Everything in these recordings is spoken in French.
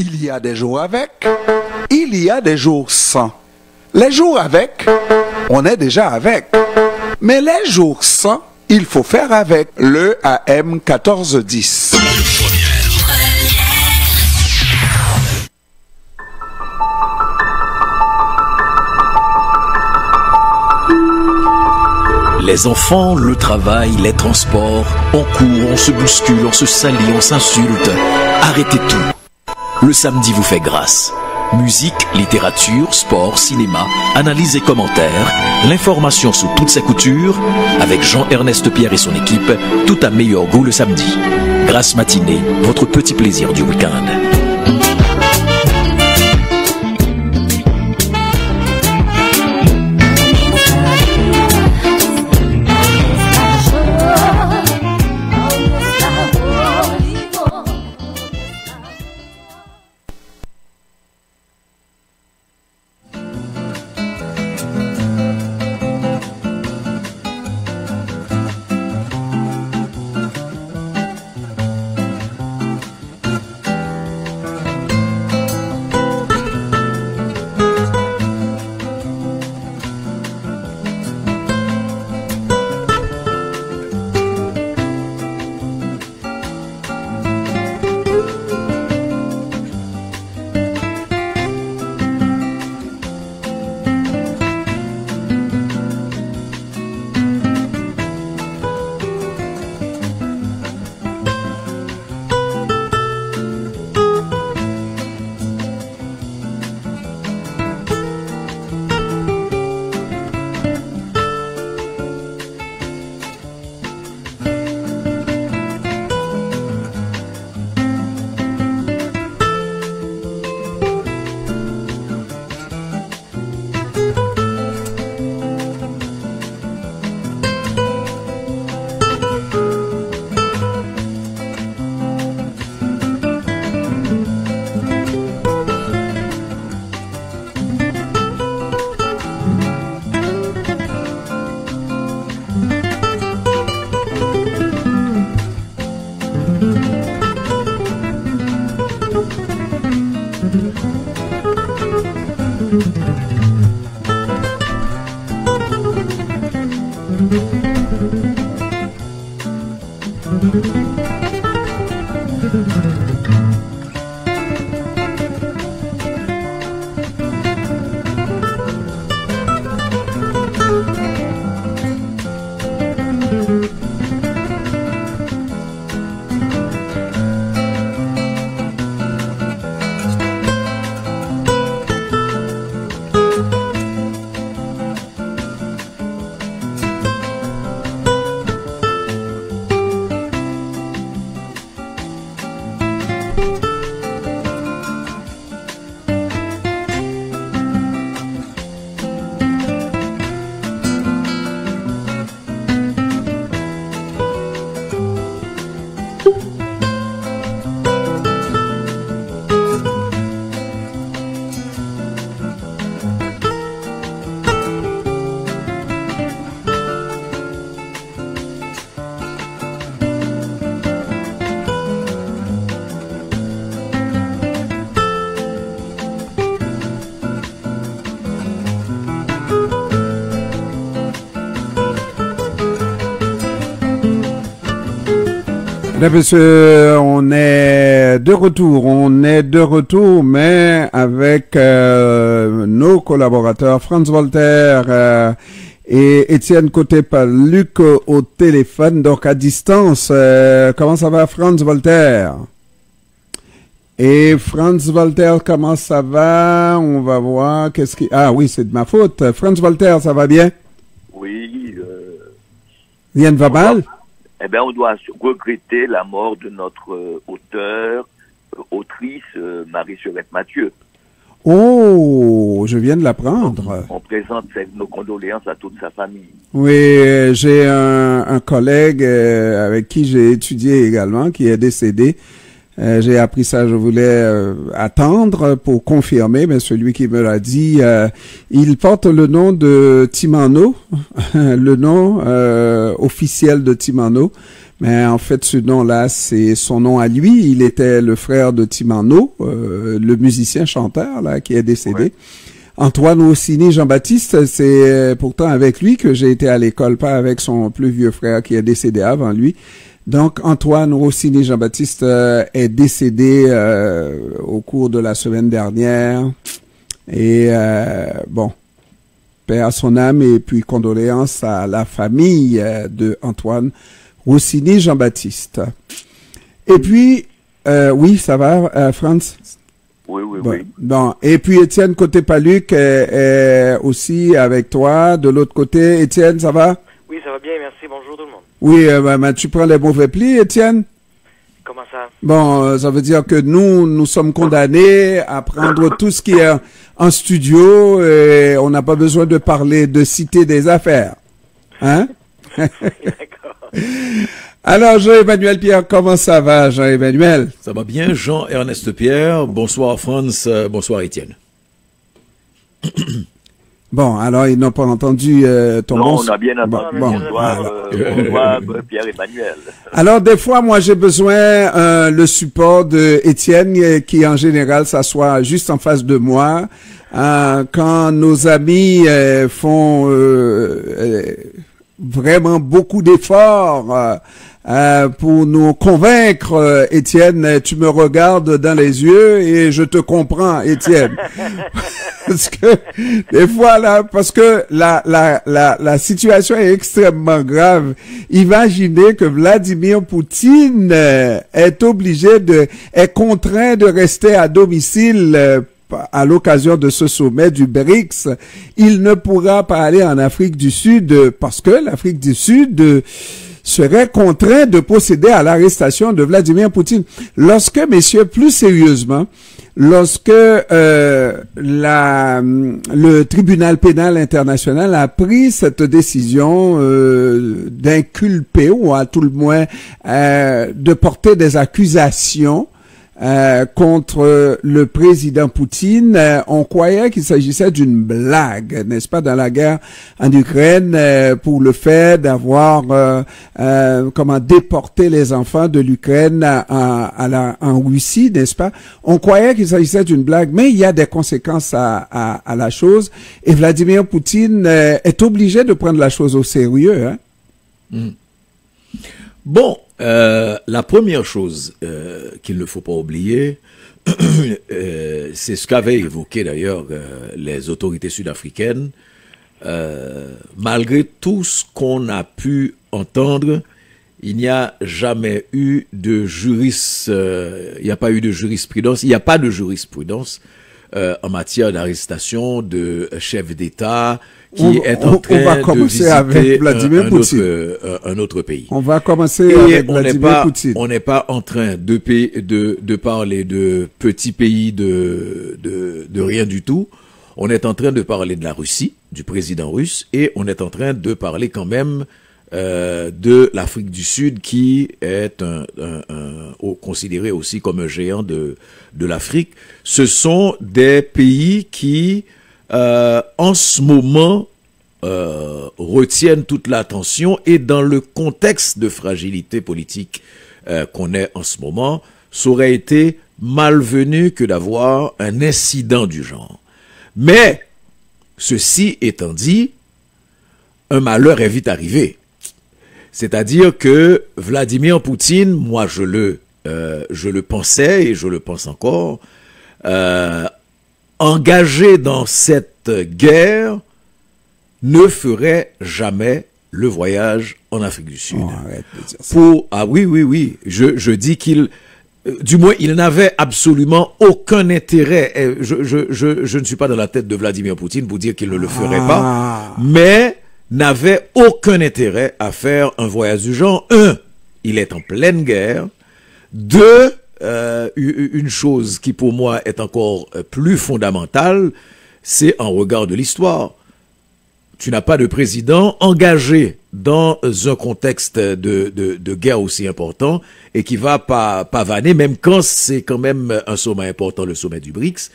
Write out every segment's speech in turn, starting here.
Il y a des jours avec, il y a des jours sans. Les jours avec, on est déjà avec. Mais les jours sans, il faut faire avec le AM 1410. Les enfants, le travail, les transports, on court, on se bouscule, on se salit, on s'insulte. Arrêtez tout. Le samedi vous fait grâce. Musique, littérature, sport, cinéma, analyse et commentaires, l'information sous toutes ses coutures, avec Jean-Ernest Pierre et son équipe, tout à meilleur goût le samedi. Grâce matinée, votre petit plaisir du week-end. Monsieur, on est de retour, mais avec nos collaborateurs Franz Voltaire et Étienne Côté-Paluc au téléphone, donc à distance. Comment ça va, Franz Voltaire? Et Franz Voltaire, comment ça va? On va voir qu'est-ce qui... Ah oui, c'est de ma faute. Franz Voltaire, ça va bien? Oui. Rien ne va mal? Eh bien, on doit regretter la mort de notre autrice, Marie-Sorette Mathieu. Oh, je viens de l'apprendre. On présente nos condoléances à toute sa famille. Oui, j'ai un collègue avec qui j'ai étudié également, qui est décédé. J'ai appris ça, je voulais attendre pour confirmer, mais celui qui me l'a dit, il porte le nom de Timano, le nom officiel de Timano, Mais en fait, ce nom-là, c'est son nom à lui. Il était le frère de Timano, le musicien chanteur là qui est décédé. Ouais. Antoine Rossini Jean-Baptiste, c'est pourtant avec lui que j'ai été à l'école, pas avec son plus vieux frère qui est décédé avant lui. Donc Antoine Rossini Jean-Baptiste est décédé au cours de la semaine dernière. Et bon, paix à son âme et puis condoléances à la famille de Antoine Rossini Jean-Baptiste. Et puis, oui, ça va, Franz? Oui, oui, bon, oui. Bon. Et puis Étienne Côté-Paluc est aussi avec toi. De l'autre côté, Étienne, ça va? Oui, ça va bien, merci. Bonjour tout le monde. Oui, ben, tu prends les mauvais plis, Étienne? Comment ça? Bon, ça veut dire que nous sommes condamnés à prendre tout ce qui est en studio et on n'a pas besoin de parler, de citer des affaires. Hein? D'accord. Alors, Jean-Emmanuel Pierre, comment ça va, Jean-Emmanuel? Ça va bien, Jean-Ernest Pierre. Bonsoir, Franz. Bonsoir, Étienne. Bon, alors, ils n'ont pas entendu ton non, nom. on a bien entendu. Bonsoir, Pierre-Emmanuel. Alors, des fois, moi, j'ai besoin le support de Étienne, qui, en général, s'assoit juste en face de moi. Quand nos amis font vraiment beaucoup d'efforts pour nous convaincre, Étienne, tu me regardes dans les yeux et je te comprends, Étienne. Parce que des fois là, parce que la situation est extrêmement grave. Imaginez que Vladimir Poutine est contraint de rester à domicile à l'occasion de ce sommet du BRICS. Il ne pourra pas aller en Afrique du Sud parce que l'Afrique du Sud serait contraint de procéder à l'arrestation de Vladimir Poutine. Lorsque, messieurs, plus sérieusement, lorsque le tribunal pénal international a pris cette décision d'inculper ou à tout le moins de porter des accusations contre le président Poutine, on croyait qu'il s'agissait d'une blague, n'est-ce pas, dans la guerre en Ukraine, pour le fait d'avoir déporté les enfants de l'Ukraine en Russie, n'est-ce pas? On croyait qu'il s'agissait d'une blague, mais il y a des conséquences à la chose, et Vladimir Poutine est obligé de prendre la chose au sérieux, hein? Bon, la première chose qu'il ne faut pas oublier, c'est ce qu'avaient évoqué d'ailleurs les autorités sud-africaines. Malgré tout ce qu'on a pu entendre, il n'y a jamais eu de il n'y a pas eu de jurisprudence, il n'y a pas de jurisprudence en matière d'arrestation de chefs d'État qui est en train de visiter un autre pays. On va commencer avec Vladimir Poutine. On n'est pas en train de parler de petits pays de rien du tout. On est en train de parler de la Russie, du président russe, et on est en train de parler quand même de l'Afrique du Sud, qui est considéré aussi comme un géant de l'Afrique. Ce sont des pays qui en ce moment retiennent toute l'attention, et dans le contexte de fragilité politique qu'on est en ce moment, ça aurait été malvenu que d'avoir un incident du genre. Mais, ceci étant dit, un malheur est vite arrivé. C'est-à-dire que Vladimir Poutine, moi je le pensais et je le pense encore, engagé dans cette guerre, ne ferait jamais le voyage en Afrique du Sud. Oh, arrête de dire ça. Oui. Je dis qu'il, du moins, il n'avait absolument aucun intérêt. Je ne suis pas dans la tête de Vladimir Poutine pour dire qu'il ne le ferait pas, mais n'avait aucun intérêt à faire un voyage du genre. Un, il est en pleine guerre. Deux, une chose qui pour moi est encore plus fondamentale, c'est en regard de l'histoire. Tu n'as pas de président engagé dans un contexte de guerre aussi important et qui va pavaner, même quand c'est quand même un sommet important, le sommet du BRICS.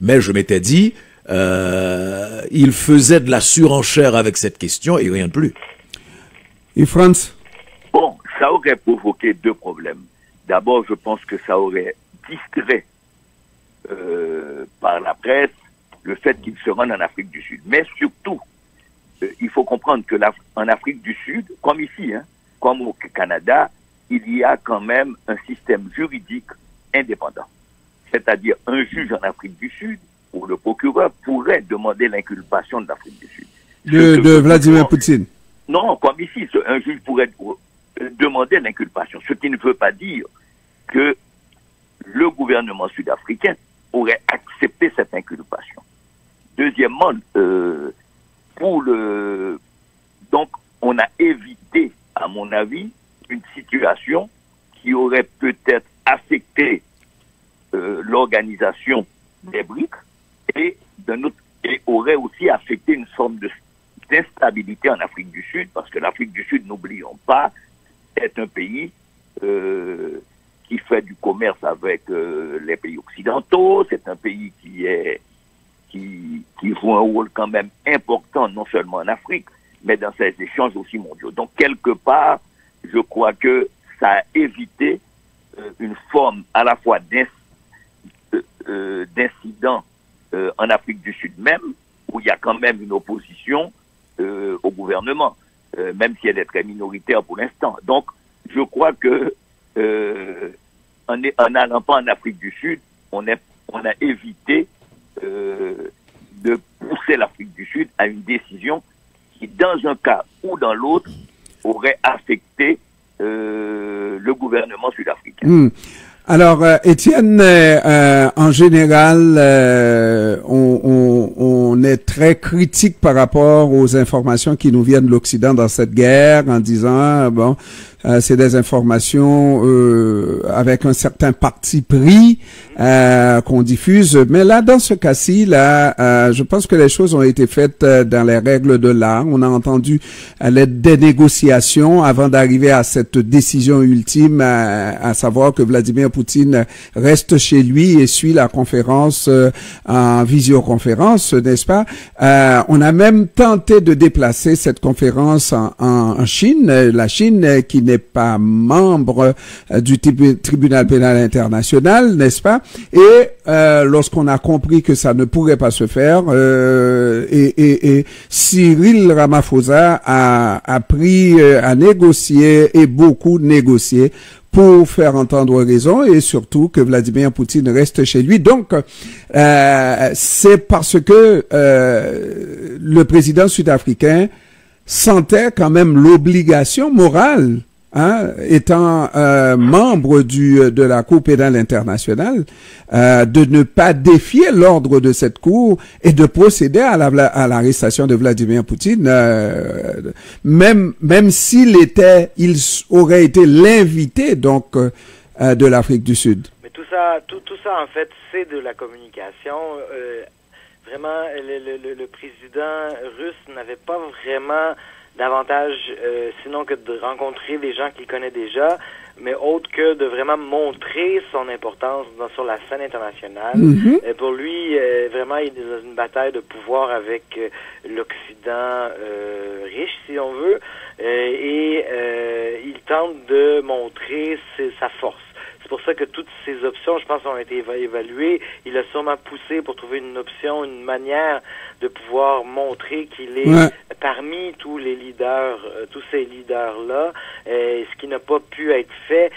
Mais je m'étais dit, il faisait de la surenchère avec cette question et rien de plus. Et Franz? Bon, ça aurait provoqué deux problèmes. D'abord, je pense que ça aurait distrait par la presse le fait qu'il se rende en Afrique du Sud. Mais surtout, il faut comprendre que en Afrique du Sud, comme ici, hein, comme au Canada, il y a quand même un système juridique indépendant. C'est-à-dire un juge en Afrique du Sud ou le procureur pourrait demander l'inculpation de l'Afrique du Sud. De Vladimir Poutine. Non, comme ici, un juge pourrait demander l'inculpation. Ce qui ne veut pas dire que le gouvernement sud-africain aurait accepté cette inculpation. Deuxièmement, donc on a évité, à mon avis, une situation qui aurait peut-être affecté l'organisation des BRICS et aurait aussi affecté une forme d'instabilité en Afrique du Sud, parce que l'Afrique du Sud, n'oublions pas, est un pays qui fait du commerce avec les pays occidentaux. C'est un pays qui joue un rôle quand même important, non seulement en Afrique, mais dans ces échanges aussi mondiaux. Donc, quelque part, je crois que ça a évité une forme à la fois d'incident en Afrique du Sud même, où il y a quand même une opposition au gouvernement, même si elle est très minoritaire pour l'instant. Donc, je crois que en n'allant pas en Afrique du Sud, on a évité de pousser l'Afrique du Sud à une décision qui, dans un cas ou dans l'autre, aurait affecté le gouvernement sud-africain. Alors, Étienne, en général, on est très critique par rapport aux informations qui nous viennent de l'Occident dans cette guerre, en disant, bon, c'est des informations avec un certain parti pris qu'on diffuse. Mais là, dans ce cas-ci, là, je pense que les choses ont été faites dans les règles de l'art. On a entendu l'aide des négociations avant d'arriver à cette décision ultime, à savoir que Vladimir Poutine reste chez lui et suit la conférence en visioconférence, n'est-ce pas? On a même tenté de déplacer cette conférence en Chine, la Chine qui n'est pas membre du tribunal pénal international, n'est-ce pas? Et lorsqu'on a compris que ça ne pourrait pas se faire, et Cyril Ramaphosa a appris à négocier et beaucoup négocier pour faire entendre raison et surtout que Vladimir Poutine reste chez lui. Donc, c'est parce que le président sud-africain sentait quand même l'obligation morale, étant membre de la Cour pénale internationale, de ne pas défier l'ordre de cette Cour et de procéder à l'arrestation de Vladimir Poutine, même s'il aurait été l'invité donc de l'Afrique du Sud. Mais tout ça en fait, c'est de la communication. Vraiment, le président russe n'avait pas vraiment davantage, sinon que de rencontrer des gens qu'il connaît déjà, mais autre que de vraiment montrer son importance sur la scène internationale. Mm-hmm. Pour lui, vraiment, il est dans une bataille de pouvoir avec l'Occident riche, si on veut, et il tente de montrer sa force. C'est pour ça que toutes ces options, je pense, ont été évaluées. Il a sûrement poussé pour trouver une option, une manière de pouvoir montrer qu'il est parmi tous les leaders, tous ces leaders-là. Ce qui n'a pas pu être fait,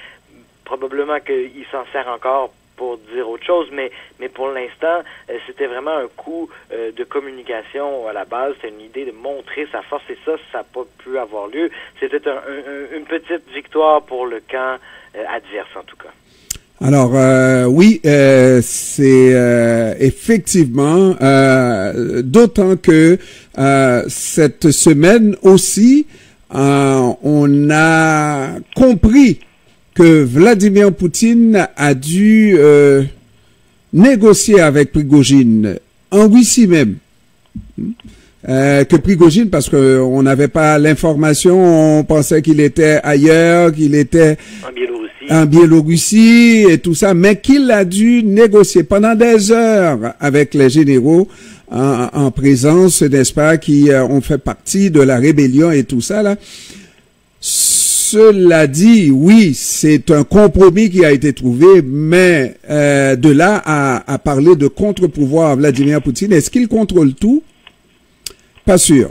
probablement qu'il s'en sert encore pour dire autre chose, mais pour l'instant, c'était vraiment un coup de communication à la base. C'était une idée de montrer sa force, et ça n'a pas pu avoir lieu. C'était une petite victoire pour le camp adverse, en tout cas. Alors oui, c'est effectivement, d'autant que cette semaine aussi, on a compris que Vladimir Poutine a dû négocier avec Prigojine, en Russie même. Que Prigojine, parce que on n'avait pas l'information, on pensait qu'il était ailleurs, qu'il était en Biélorussie et tout ça, mais qu'il a dû négocier pendant des heures avec les généraux en présence, n'est-ce pas, qui ont fait partie de la rébellion et tout ça là. Cela dit, oui, c'est un compromis qui a été trouvé, mais de là à parler de contre-pouvoir Vladimir Poutine, est-ce qu'il contrôle tout? Pas sûr.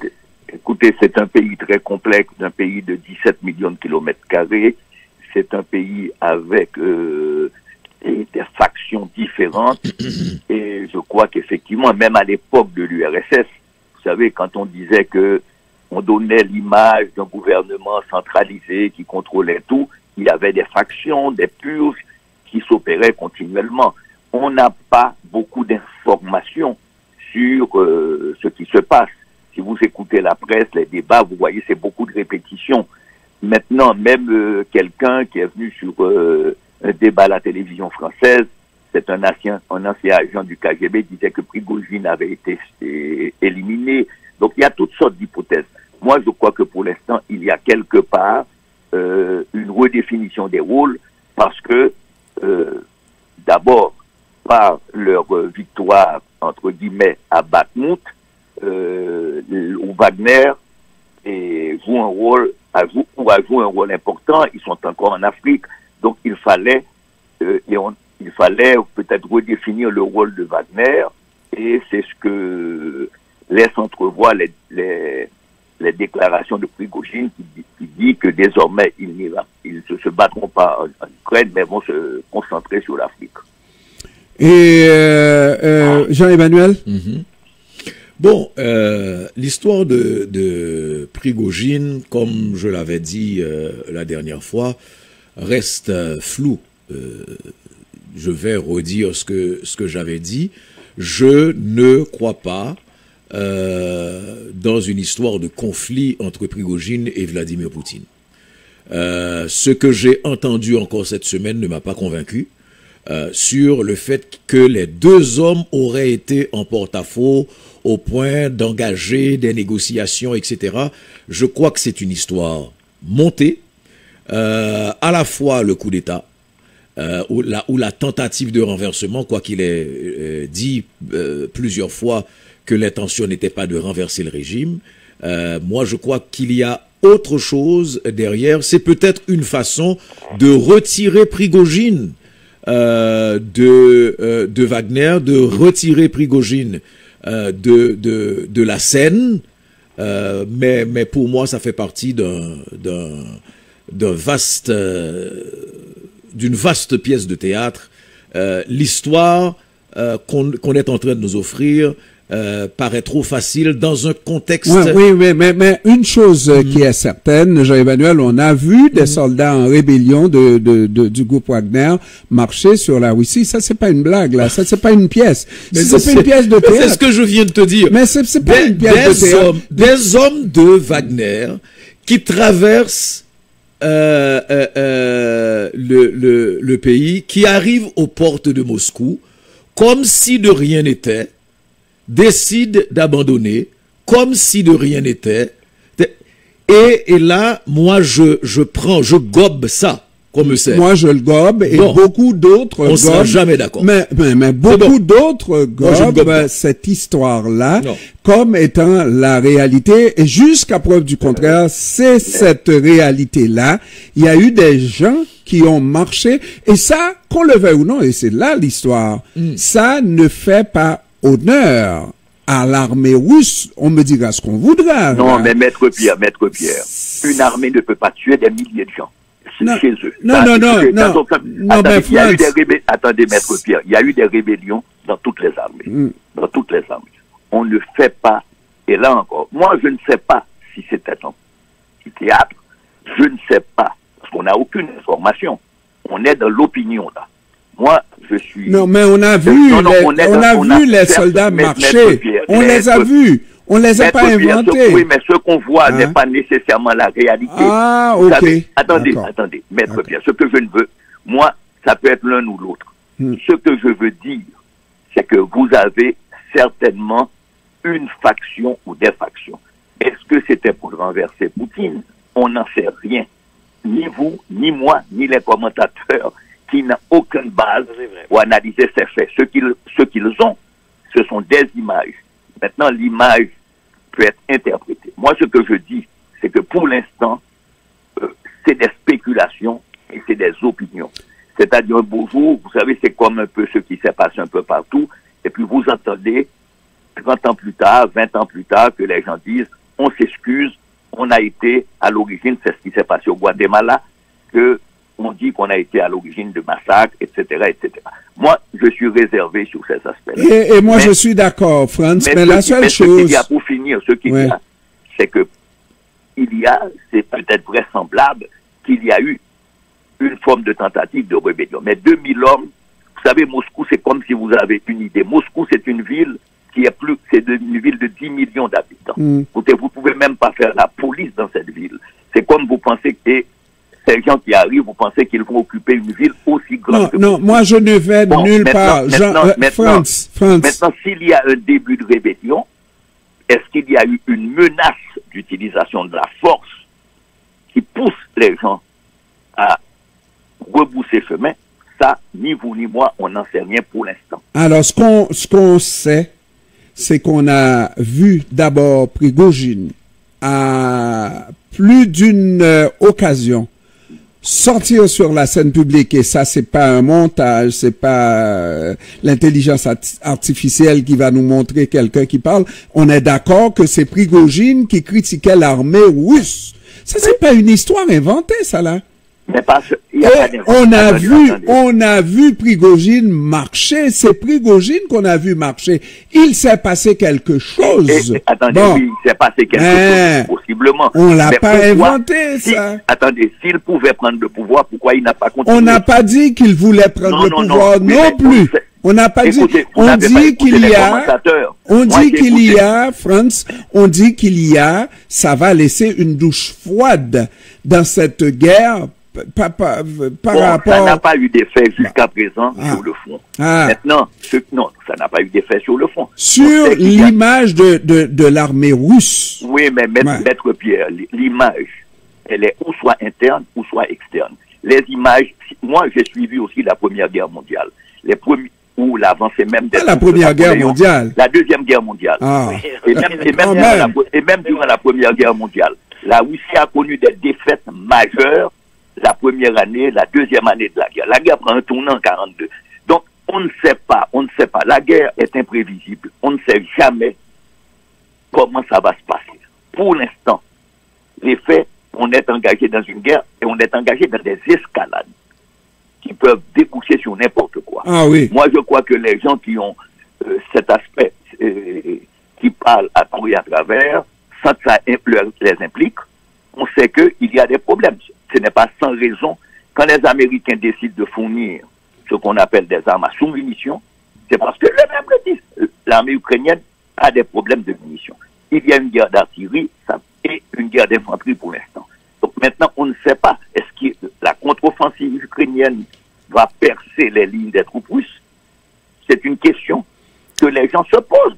Écoutez, c'est un pays très complexe, un pays de 17 millions de kilomètres carrés. C'est un pays avec des factions différentes. Et je crois qu'effectivement, même à l'époque de l'URSS, vous savez, quand on disait que on donnait l'image d'un gouvernement centralisé qui contrôlait tout, il y avait des factions, des purges qui s'opéraient continuellement. On n'a pas beaucoup d'informations sur ce qui se passe. Si vous écoutez la presse, les débats, vous voyez, c'est beaucoup de répétitions. Maintenant, même quelqu'un qui est venu sur un débat à la télévision française, c'est un ancien agent du KGB, disait que Prigojine avait été éliminé. Donc, il y a toutes sortes d'hypothèses. Moi, je crois que pour l'instant, il y a quelque part une redéfinition des rôles parce que, d'abord, par leur victoire, entre guillemets, à Bakhmout, où Wagner joue un rôle, a joué un rôle important. Ils sont encore en Afrique, donc il fallait peut-être redéfinir le rôle de Wagner, et c'est ce que laisse entrevoir les déclarations de Prigojine qui dit que désormais ils ne se battront pas en Ukraine, mais vont se concentrer sur l'Afrique. Et Jean-Emmanuel? Bon, l'histoire de Prigojine, comme je l'avais dit la dernière fois, reste floue. Je vais redire ce que j'avais dit. Je ne crois pas dans une histoire de conflit entre Prigojine et Vladimir Poutine. Ce que j'ai entendu encore cette semaine ne m'a pas convaincu sur le fait que les deux hommes auraient été en porte-à-faux au point d'engager des négociations, etc. Je crois que c'est une histoire montée, à la fois le coup d'État, ou la tentative de renversement, quoi qu'il ait dit plusieurs fois que l'intention n'était pas de renverser le régime. Moi, je crois qu'il y a autre chose derrière. C'est peut-être une façon de retirer Prigojine de Wagner, de retirer Prigojine de la scène, mais pour moi, ça fait partie d'une vaste pièce de théâtre. L'histoire qu'on est en train de nous offrir paraît trop facile dans un contexte... Oui, mais une chose qui est certaine, Jean-Emmanuel, on a vu des soldats en rébellion du groupe Wagner marcher sur la Russie. Ça, c'est pas une blague, là. Ça, c'est pas une pièce. C'est pas une pièce de théâtre. C'est ce que je viens de te dire. Mais c'est pas une pièce de théâtre. Des hommes de Wagner qui traversent le pays, qui arrivent aux portes de Moscou, comme si de rien n'était, décide d'abandonner, comme si de rien n'était. Et là, moi, je gobe ça, comme c'est. Moi, je le gobe, et beaucoup d'autres gobent. On sera jamais d'accord. Mais beaucoup d'autres gobent cette histoire-là comme étant la réalité. Et jusqu'à preuve du contraire, c'est cette réalité-là. Il y a eu des gens qui ont marché. Et ça, qu'on le veuille ou non, et c'est là l'histoire, ça ne fait pas honneur à l'armée russe. On me dira ce qu'on voudra. Non, mais Maître Pierre, une armée ne peut pas tuer des milliers de gens. Chez eux. Attendez, Maître Pierre, il y a eu des rébellions dans toutes les armées. Dans toutes les armées. On ne fait pas, et là encore, moi je ne sais pas si c'était un petit théâtre, je ne sais pas, parce qu'on n'a aucune information. On est dans l'opinion là. Moi, je suis... Non, mais on a vu, les soldats marcher. On les a vus. On les a pas inventés. Oui, mais ce qu'on voit n'est pas nécessairement la réalité. Ah, ok. Attendez, Maître Pierre, ce que je ne veux, moi, ça peut être l'un ou l'autre. Ce que je veux dire, c'est que vous avez certainement une faction ou des factions. Est-ce que c'était pour renverser Poutine? On n'en sait rien. Ni vous, ni moi, ni les commentateurs qui n'ont aucune base pour analyser ces faits. Ce qu'ils ont, ce sont des images. Maintenant, l'image peut être interprétée. Moi, ce que je dis, c'est que pour l'instant, c'est des spéculations et c'est des opinions. C'est-à-dire un beau jour, vous savez, c'est comme un peu ce qui s'est passé un peu partout, et puis vous entendez 30 ans plus tard, 20 ans plus tard, que les gens disent, on s'excuse, on a été à l'origine, c'est ce qui s'est passé au Guatemala, que on dit qu'on a été à l'origine de massacres, etc., etc. Moi, je suis réservé sur ces aspects-là. Et moi, je suis d'accord, Franz, mais la seule chose... Ce qu'il y a pour finir, ce qu'il y a, c'est que c'est peut-être vraisemblable qu'il y a eu une forme de tentative de rébellion. Mais 2000 hommes, vous savez, Moscou, c'est comme si vous avez une idée. Moscou, c'est une ville c'est une ville de 10 millions d'habitants. Vous pouvez même pas faire la police dans cette ville. C'est comme vous pensez que ces gens qui arrivent, vous pensez qu'ils vont occuper une ville aussi grande. Non, moi je ne vais nulle part. Maintenant, s'il y a un début de rébellion, est-ce qu'il y a eu une menace d'utilisation de la force qui pousse les gens à rebousser chemin? Ça, ni vous ni moi, on n'en sait rien pour l'instant. Alors, ce qu'on sait, c'est qu'on a vu d'abord Prigojine à plus d'une occasion sortir sur la scène publique, et ça, c'est pas un montage, c'est pas l'intelligence artificielle qui va nous montrer quelqu'un qui parle. On est d'accord que c'est Prigojine qui critiquait l'armée russe. Ça, c'est pas une histoire inventée, ça, là. Mais parce, on a vu Prigojine marcher. C'est Prigojine qu'on a vu marcher. Il s'est passé quelque chose. Attendez, oui, il s'est passé quelque chose, possiblement. On l'a pas inventé, ça. Attendez, s'il pouvait prendre le pouvoir, pourquoi il n'a pas continué? On n'a pas dit qu'il voulait prendre le pouvoir non plus. On n'a pas dit. On dit qu'il y a. On dit qu'il y a, Franz. On dit qu'il y a. Ça va laisser une douche froide dans cette guerre. Par rapport... Ça n'a pas eu d'effet jusqu'à présent sur le fond. Maintenant, non, ça n'a pas eu d'effet sur le fond. Sur l'image de l'armée russe. Oui, mais Maître Pierre, l'image, elle est ou soit interne ou soit externe. Les images, moi j'ai suivi aussi la Première Guerre mondiale. Les premiers, ou l'avancée même des... la Première Guerre mondiale. La Deuxième Guerre mondiale. Et même durant la Première Guerre mondiale, la Russie a connu des défaites majeures la première année, la deuxième année de la guerre. La guerre prend un tournant en 42. Donc, on ne sait pas. La guerre est imprévisible. On ne sait jamais comment ça va se passer. Pour l'instant, les faits, on est engagé dans une guerre et on est engagé dans des escalades qui peuvent déboucher sur n'importe quoi. Moi, je crois que les gens qui ont cet aspect, qui parlent à tout et à travers, sans que ça les implique, on sait qu'il y a des problèmes. Ce n'est pas sans raison. Quand les Américains décident de fournir ce qu'on appelle des armes à sous-munitions, c'est parce que eux-mêmes le disent. L'armée ukrainienne a des problèmes de munitions. Il y a une guerre d'artillerie et une guerre d'infanterie pour l'instant. Donc maintenant, on ne sait pas. Est-ce que la contre-offensive ukrainienne va percer les lignes des troupes russes? C'est une question que les gens se posent.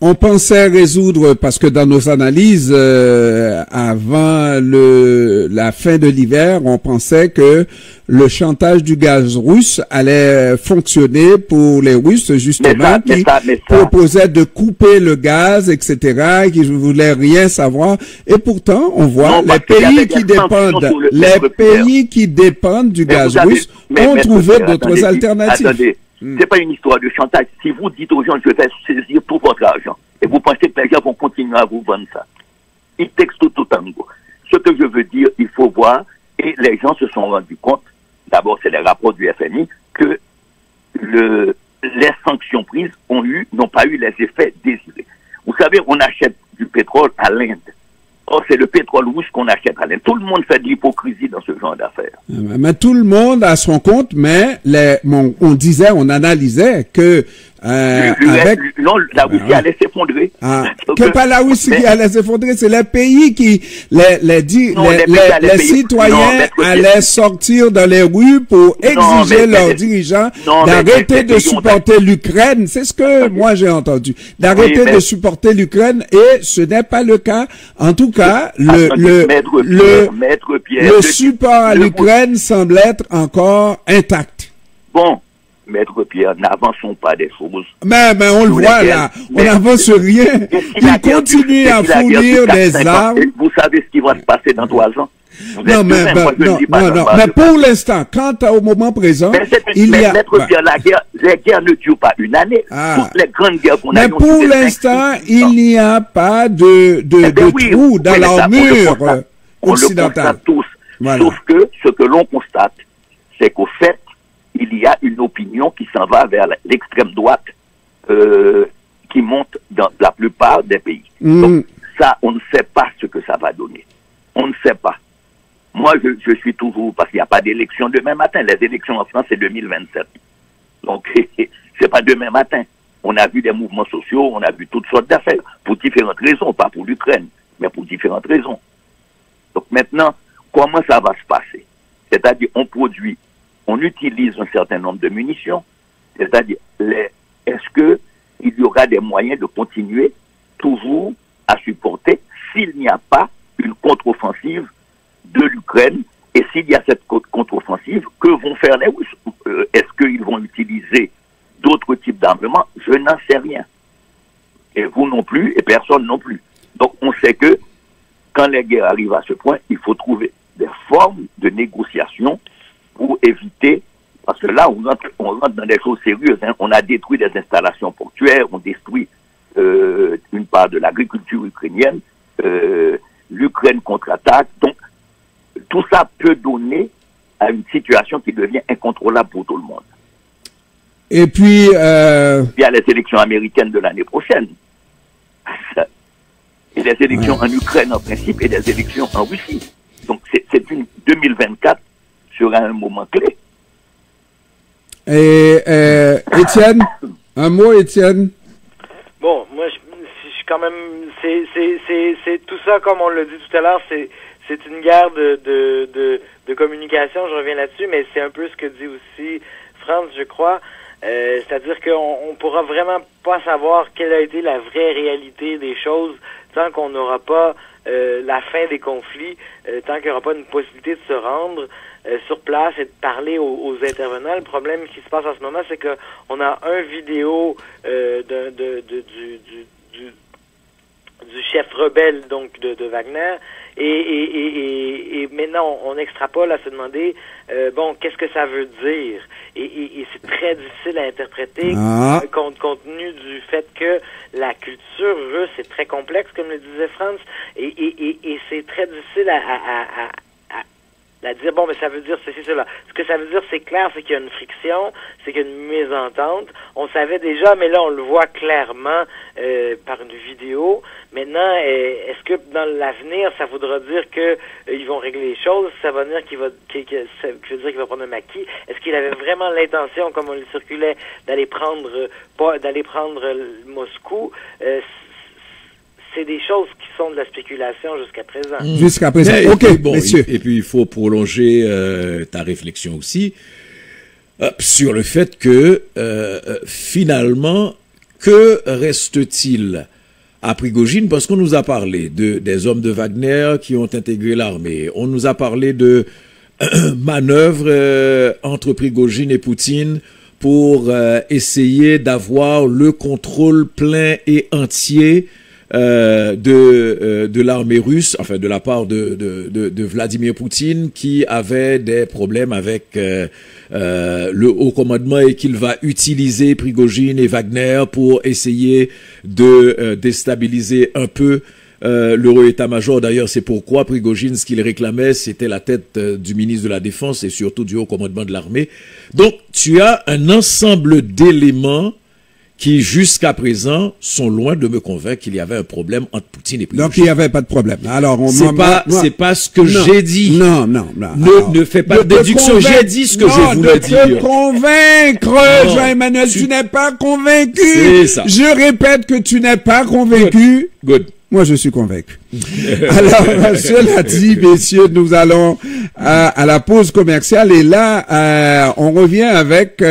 On pensait résoudre, parce que dans nos analyses, avant la fin de l'hiver, on pensait que le chantage du gaz russe allait fonctionner pour les Russes, justement, qui proposaient de couper le gaz, etc., qui ne voulaient rien savoir. Et pourtant, on voit les pays qui dépendent du gaz russe ont trouvé d'autres alternatives. C'est pas une histoire de chantage. Si vous dites aux gens, je vais saisir tout votre argent, et vous pensez que les gens vont continuer à vous vendre ça, il texte tout tango. Ce que je veux dire, il faut voir, et les gens se sont rendus compte, d'abord c'est les rapports du FMI, que les sanctions prises n'ont pas eu les effets désirés. Vous savez, on achète du pétrole à l'Inde. Or, c'est le pétrole russe qu'on achète à l'Inde. Tout le monde fait de l'hypocrisie dans ce genre d'affaires. Mais tout le monde a son compte, mais on analysait que la Russie allait s'effondrer. Que pas la Russie qui allait s'effondrer, c'est les pays qui, les citoyens allaient sortir dans les rues pour exiger leurs dirigeants d'arrêter de supporter l'Ukraine. C'est ce que moi j'ai entendu. D'arrêter de supporter l'Ukraine, et ce n'est pas le cas. En tout cas, le support à l'Ukraine semble être encore intact. Bon. Maître Pierre, n'avançons pas des choses. Mais on le voit là, on n'avance rien. Il continue à fournir des armes. Vous savez ce qui va se passer dans 3 ans? Non, mais pour l'instant, quant au moment présent, il y a... Maître Pierre, les guerres ne durent pas une année. Toutes les grandes guerres qu'on a eues... Mais pour l'instant, il n'y a pas de trou dans l'armure occidentale. On le constate tous. Voilà. Sauf que ce que l'on constate, c'est qu'au fait, il y a une opinion qui s'en va vers l'extrême droite qui monte dans la plupart des pays. Donc ça, on ne sait pas ce que ça va donner. On ne sait pas. Moi, je suis toujours... Parce qu'il n'y a pas d'élection demain matin. Les élections en France, c'est 2027. Donc, c'est pas demain matin. On a vu des mouvements sociaux, on a vu toutes sortes d'affaires. Pour différentes raisons, pas pour l'Ukraine, mais pour différentes raisons. Donc maintenant, comment ça va se passer? C'est-à-dire, on utilise un certain nombre de munitions. C'est-à-dire, est-ce que il y aura des moyens de continuer toujours à supporter s'il n'y a pas une contre-offensive de l'Ukraine? Et s'il y a cette contre-offensive, que vont faire les Russes? Est-ce qu'ils vont utiliser d'autres types d'armements? Je n'en sais rien. Et vous non plus, et personne non plus. Donc on sait que quand les guerres arrivent à ce point, il faut trouver des formes de négociation pour éviter, parce que là, on rentre dans des choses sérieuses. Hein. On a détruit des installations portuaires, on détruit une part de l'agriculture ukrainienne, l'Ukraine contre-attaque. Donc, tout ça peut donner à une situation qui devient incontrôlable pour tout le monde. Et puis... Il y a les élections américaines de l'année prochaine. Et des élections en Ukraine en principe et des élections en Russie. Donc, c'est une 2024 sera un moment clé. Et Étienne, un mot, Étienne? Bon, moi, je suis quand même... C'est tout ça, comme on l'a dit tout à l'heure, c'est une guerre de communication, je reviens là-dessus, mais c'est un peu ce que dit aussi France, je crois. C'est-à-dire qu'on pourra vraiment pas savoir quelle a été la vraie réalité des choses tant qu'on n'aura pas la fin des conflits, tant qu'il n'y aura pas une possibilité de se rendre sur place et de parler aux intervenants. Le problème qui se passe en ce moment, c'est que on a un vidéo du chef rebelle donc de Wagner et maintenant on extrapole à se demander bon, qu'est-ce que ça veut dire et c'est très difficile à interpréter compte tenu du fait que la culture russe est très complexe, comme le disait Franz, et c'est très difficile à dire, bon, mais ça veut dire ceci, cela. Ce que ça veut dire, c'est clair, c'est qu'il y a une friction, c'est qu'il y a une mésentente. On savait déjà, mais là, on le voit clairement par une vidéo. Maintenant, est-ce que dans l'avenir, ça voudra dire que ils vont régler les choses? Ça va dire qu'il va prendre un maquis? Est-ce qu'il avait vraiment l'intention, comme on le circulait, d'aller prendre Moscou? C'est des choses qui sont de la spéculation jusqu'à présent. Jusqu'à présent. OK, bon, messieurs. Et puis, il faut prolonger ta réflexion aussi sur le fait que, finalement, que reste-t-il à Prigojine? Parce qu'on nous a parlé des hommes de Wagner qui ont intégré l'armée. On nous a parlé de manœuvres entre Prigojine et Poutine pour essayer d'avoir le contrôle plein et entier de l'armée russe, enfin de la part de Vladimir Poutine, qui avait des problèmes avec le haut commandement et qu'il va utiliser Prigojine et Wagner pour essayer de déstabiliser un peu le haut état-major. D'ailleurs, c'est pourquoi Prigojine, ce qu'il réclamait, c'était la tête du ministre de la Défense et surtout du haut commandement de l'armée. Donc, tu as un ensemble d'éléments qui, jusqu'à présent, sont loin de me convaincre qu'il y avait un problème entre Poutine et Prigojine. Donc, il n'y avait pas de problème. Alors, c'est pas ce que j'ai dit. Non. Ne fais pas de déduction. J'ai dit ce que je voulais dire. De te convaincre, Jean-Emmanuel, tu n'es pas convaincu. C'est ça. Je répète que tu n'es pas convaincu. Good. Moi, je suis convaincu. Alors, cela dit, messieurs, nous allons à la pause commerciale et là, on revient avec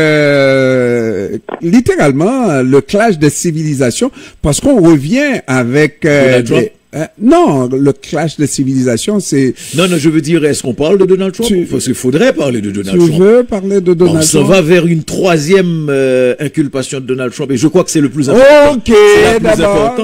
littéralement le clash des civilisations parce qu'on revient avec Non, le clash des civilisations, c'est... Non, je veux dire, est-ce qu'on parle de Donald Trump? Parce qu'il faudrait parler de Donald Trump. Tu veux parler de Donald Trump? On s'en va vers une troisième inculpation de Donald Trump, et je crois que c'est le plus important. Ok, d'abord,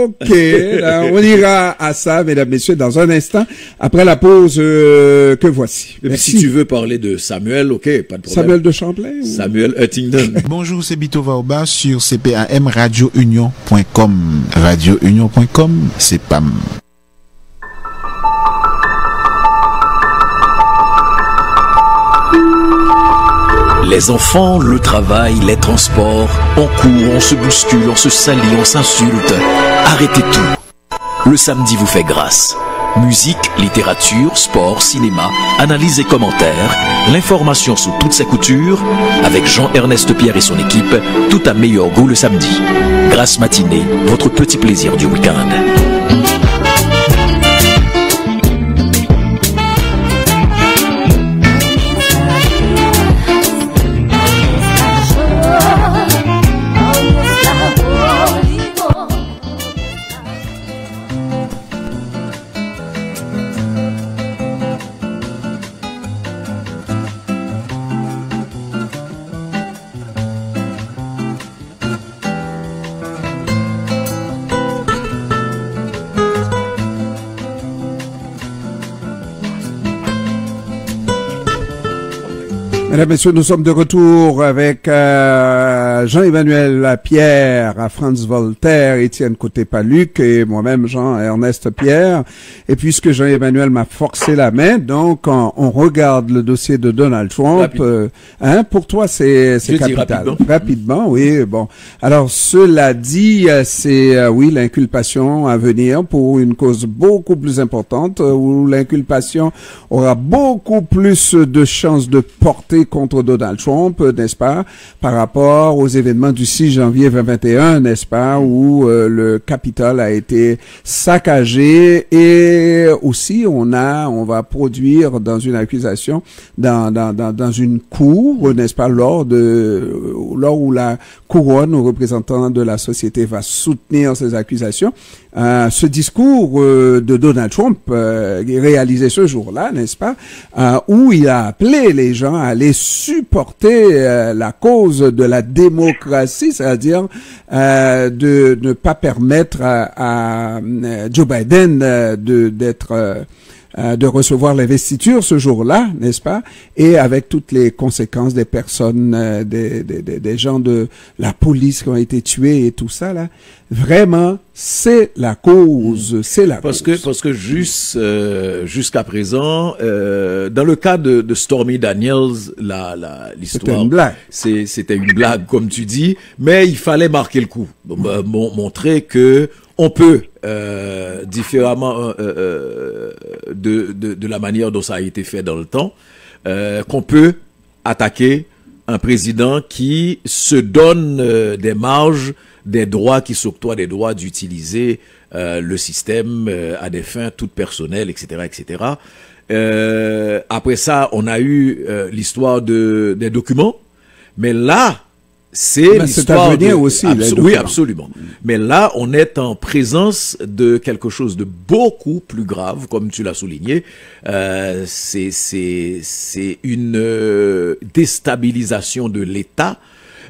ok, là, on ira à ça, mesdames, messieurs, dans un instant, après la pause que voici. Et puis, si tu veux parler de Samuel, ok, pas de problème. Samuel de Champlain? Samuel Huntington. Bonjour, c'est Bito Vaoba sur CPAM radiounion.com. Radiounion.com, c'est PAM. Les enfants, le travail, les transports, on court, on se bouscule, on se salit, on s'insulte. Arrêtez tout. Le samedi vous fait grâce. Musique, littérature, sport, cinéma, analyse et commentaires, l'information sous toutes ses coutures, avec Jean-Ernest Pierre et son équipe, tout à meilleur goût le samedi. Grâce matinée, votre petit plaisir du week-end. Mesdames, Messieurs, nous sommes de retour avec Jean-Emmanuel Pierre, à Franz Voltaire, Étienne Côté-Paluc et moi-même Jean-Ernest Pierre. Et puisque Jean-Emmanuel m'a forcé la main, donc on regarde le dossier de Donald Trump. Pour toi, c'est capital. Rapidement, oui. Bon. Alors, cela dit, c'est oui l'inculpation à venir pour une cause beaucoup plus importante, où l'inculpation aura beaucoup plus de chances de porter contre Donald Trump, n'est-ce pas, par rapport aux événements du 6 janvier 2021, n'est-ce pas, où le Capitole a été saccagé, et aussi on va produire dans une accusation dans une cour, n'est-ce pas, lors où la couronne, ou représentant de la société, va soutenir ces accusations. Ce discours de Donald Trump réalisé ce jour-là, n'est-ce pas, où il a appelé les gens à aller supporter la cause de la démocratie, c'est-à-dire de ne pas permettre à Joe Biden de recevoir l'investiture ce jour-là, n'est-ce pas? Et avec toutes les conséquences des personnes, des gens de la police qui ont été tués et tout ça, là. Vraiment, c'est la cause, Parce que jusqu'à présent, dans le cas de Stormy Daniels, l'histoire, c'était une blague, comme tu dis, mais il fallait marquer le coup, montrer que on peut différemment de la manière dont ça a été fait dans le temps, qu'on peut attaquer un président qui se donne des marges, des droits, qui s'octroient des droits d'utiliser le système à des fins toutes personnelles, etc., etc. Après ça, on a eu l'histoire des documents, mais là, c'est l'histoire à venir aussi. Oui, absolument. Mais là, on est en présence de quelque chose de beaucoup plus grave, comme tu l'as souligné. C'est une déstabilisation de l'État.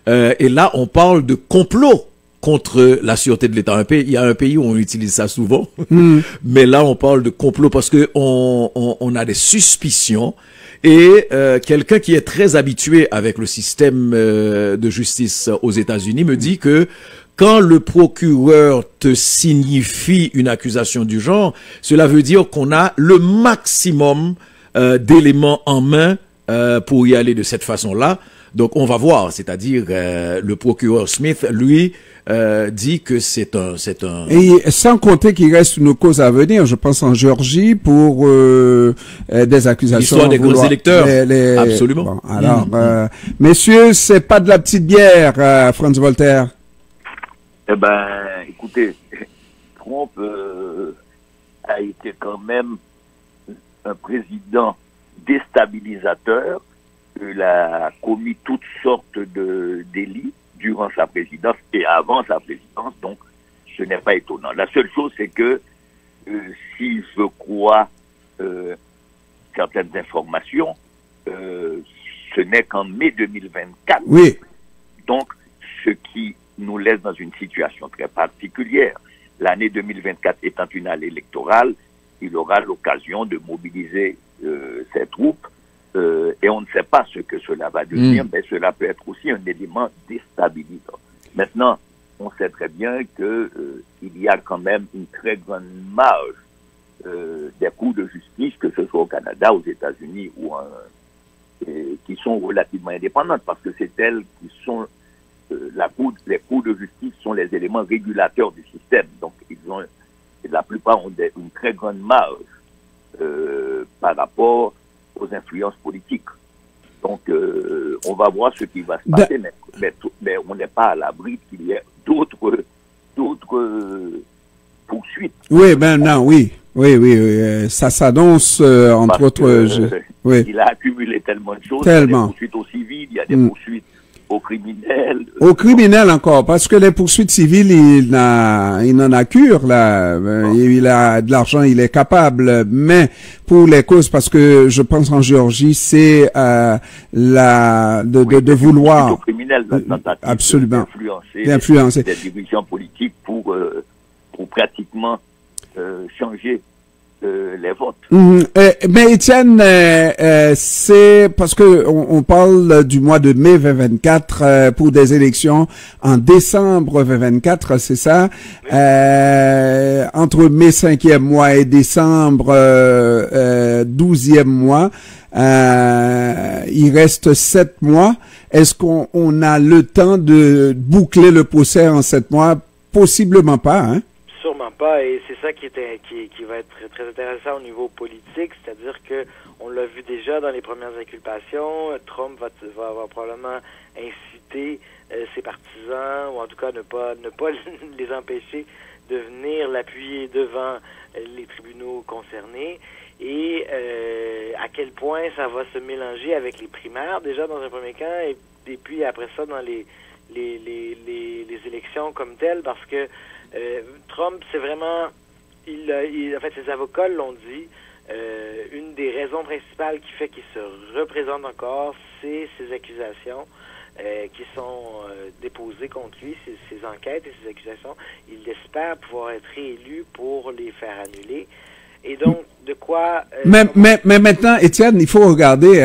Et là, on parle de complot contre la sûreté de l'État. Il y a un pays où on utilise ça souvent, mais là, on parle de complot parce que on a des suspicions. Et quelqu'un qui est très habitué avec le système de justice aux États-Unis me dit que quand le procureur te signifie une accusation du genre, cela veut dire qu'on a le maximum d'éléments en main pour y aller de cette façon-là. Donc on va voir, c'est-à-dire le procureur Smith, lui, dit que c'est un... Et sans compter qu'il reste une cause à venir, je pense en Géorgie, pour des accusations... L'histoire des gros électeurs, absolument. Bon, alors, messieurs, c'est pas de la petite bière, Franz Voltaire. Eh ben, écoutez, Trump a été quand même un président déstabilisateur. Il a commis toutes sortes de délits durant sa présidence et avant sa présidence, donc ce n'est pas étonnant. La seule chose, c'est que si je crois certaines informations, ce n'est qu'en mai 2024. Oui. Donc, ce qui nous laisse dans une situation très particulière. L'année 2024 étant une année électorale, il aura l'occasion de mobiliser ses troupes et on ne sait pas ce que cela va devenir, mais cela peut être aussi un élément déstabilisant. Maintenant, on sait très bien que il y a quand même une très grande marge des cours de justice, que ce soit au Canada, aux États-Unis ou qui sont relativement indépendantes, parce que c'est elles qui sont les cours de justice sont les éléments régulateurs du système. Donc, la plupart ont une très grande marge par rapport aux influences politiques. Donc, on va voir ce qui va se passer, mais on n'est pas à l'abri qu'il y ait d'autres poursuites. Oui, oui. Ça s'annonce, entre autres. Oui. Il a accumulé tellement de choses. Tellement. Il y a des poursuites aux civils, il y a des poursuites aux criminels. Aux criminels encore, parce que les poursuites civiles, il n'en a cure, là. Il a de l'argent, il est capable. Mais pour les causes, parce que je pense en Géorgie, c'est de vouloir. Aux criminels, absolument d'influencer des dirigeants politiques pour pratiquement changer les votes. Mais Étienne, c'est parce que on parle du mois de mai 2024 pour des élections en décembre 2024, c'est ça? Entre mai 5e mois et décembre 12e mois, il reste 7 mois. Est-ce qu'on a le temps de boucler le procès en 7 mois? Possiblement pas, hein? Sûrement pas, et c'est ça qui va être très, très intéressant au niveau politique, c'est-à-dire que on l'a vu déjà dans les premières inculpations, Trump va probablement inciter ses partisans, ou en tout cas ne pas les empêcher de venir l'appuyer devant les tribunaux concernés, et à quel point ça va se mélanger avec les primaires déjà dans un premier temps, et puis après ça dans les élections comme telles, parce que Trump, c'est vraiment, en fait, ses avocats l'ont dit, une des raisons principales qui fait qu'il se représente encore, c'est ces accusations qui sont déposées contre lui, ces enquêtes et ces accusations. Il espère pouvoir être réélu pour les faire annuler. Et donc, de quoi... mais maintenant, Étienne, il faut regarder,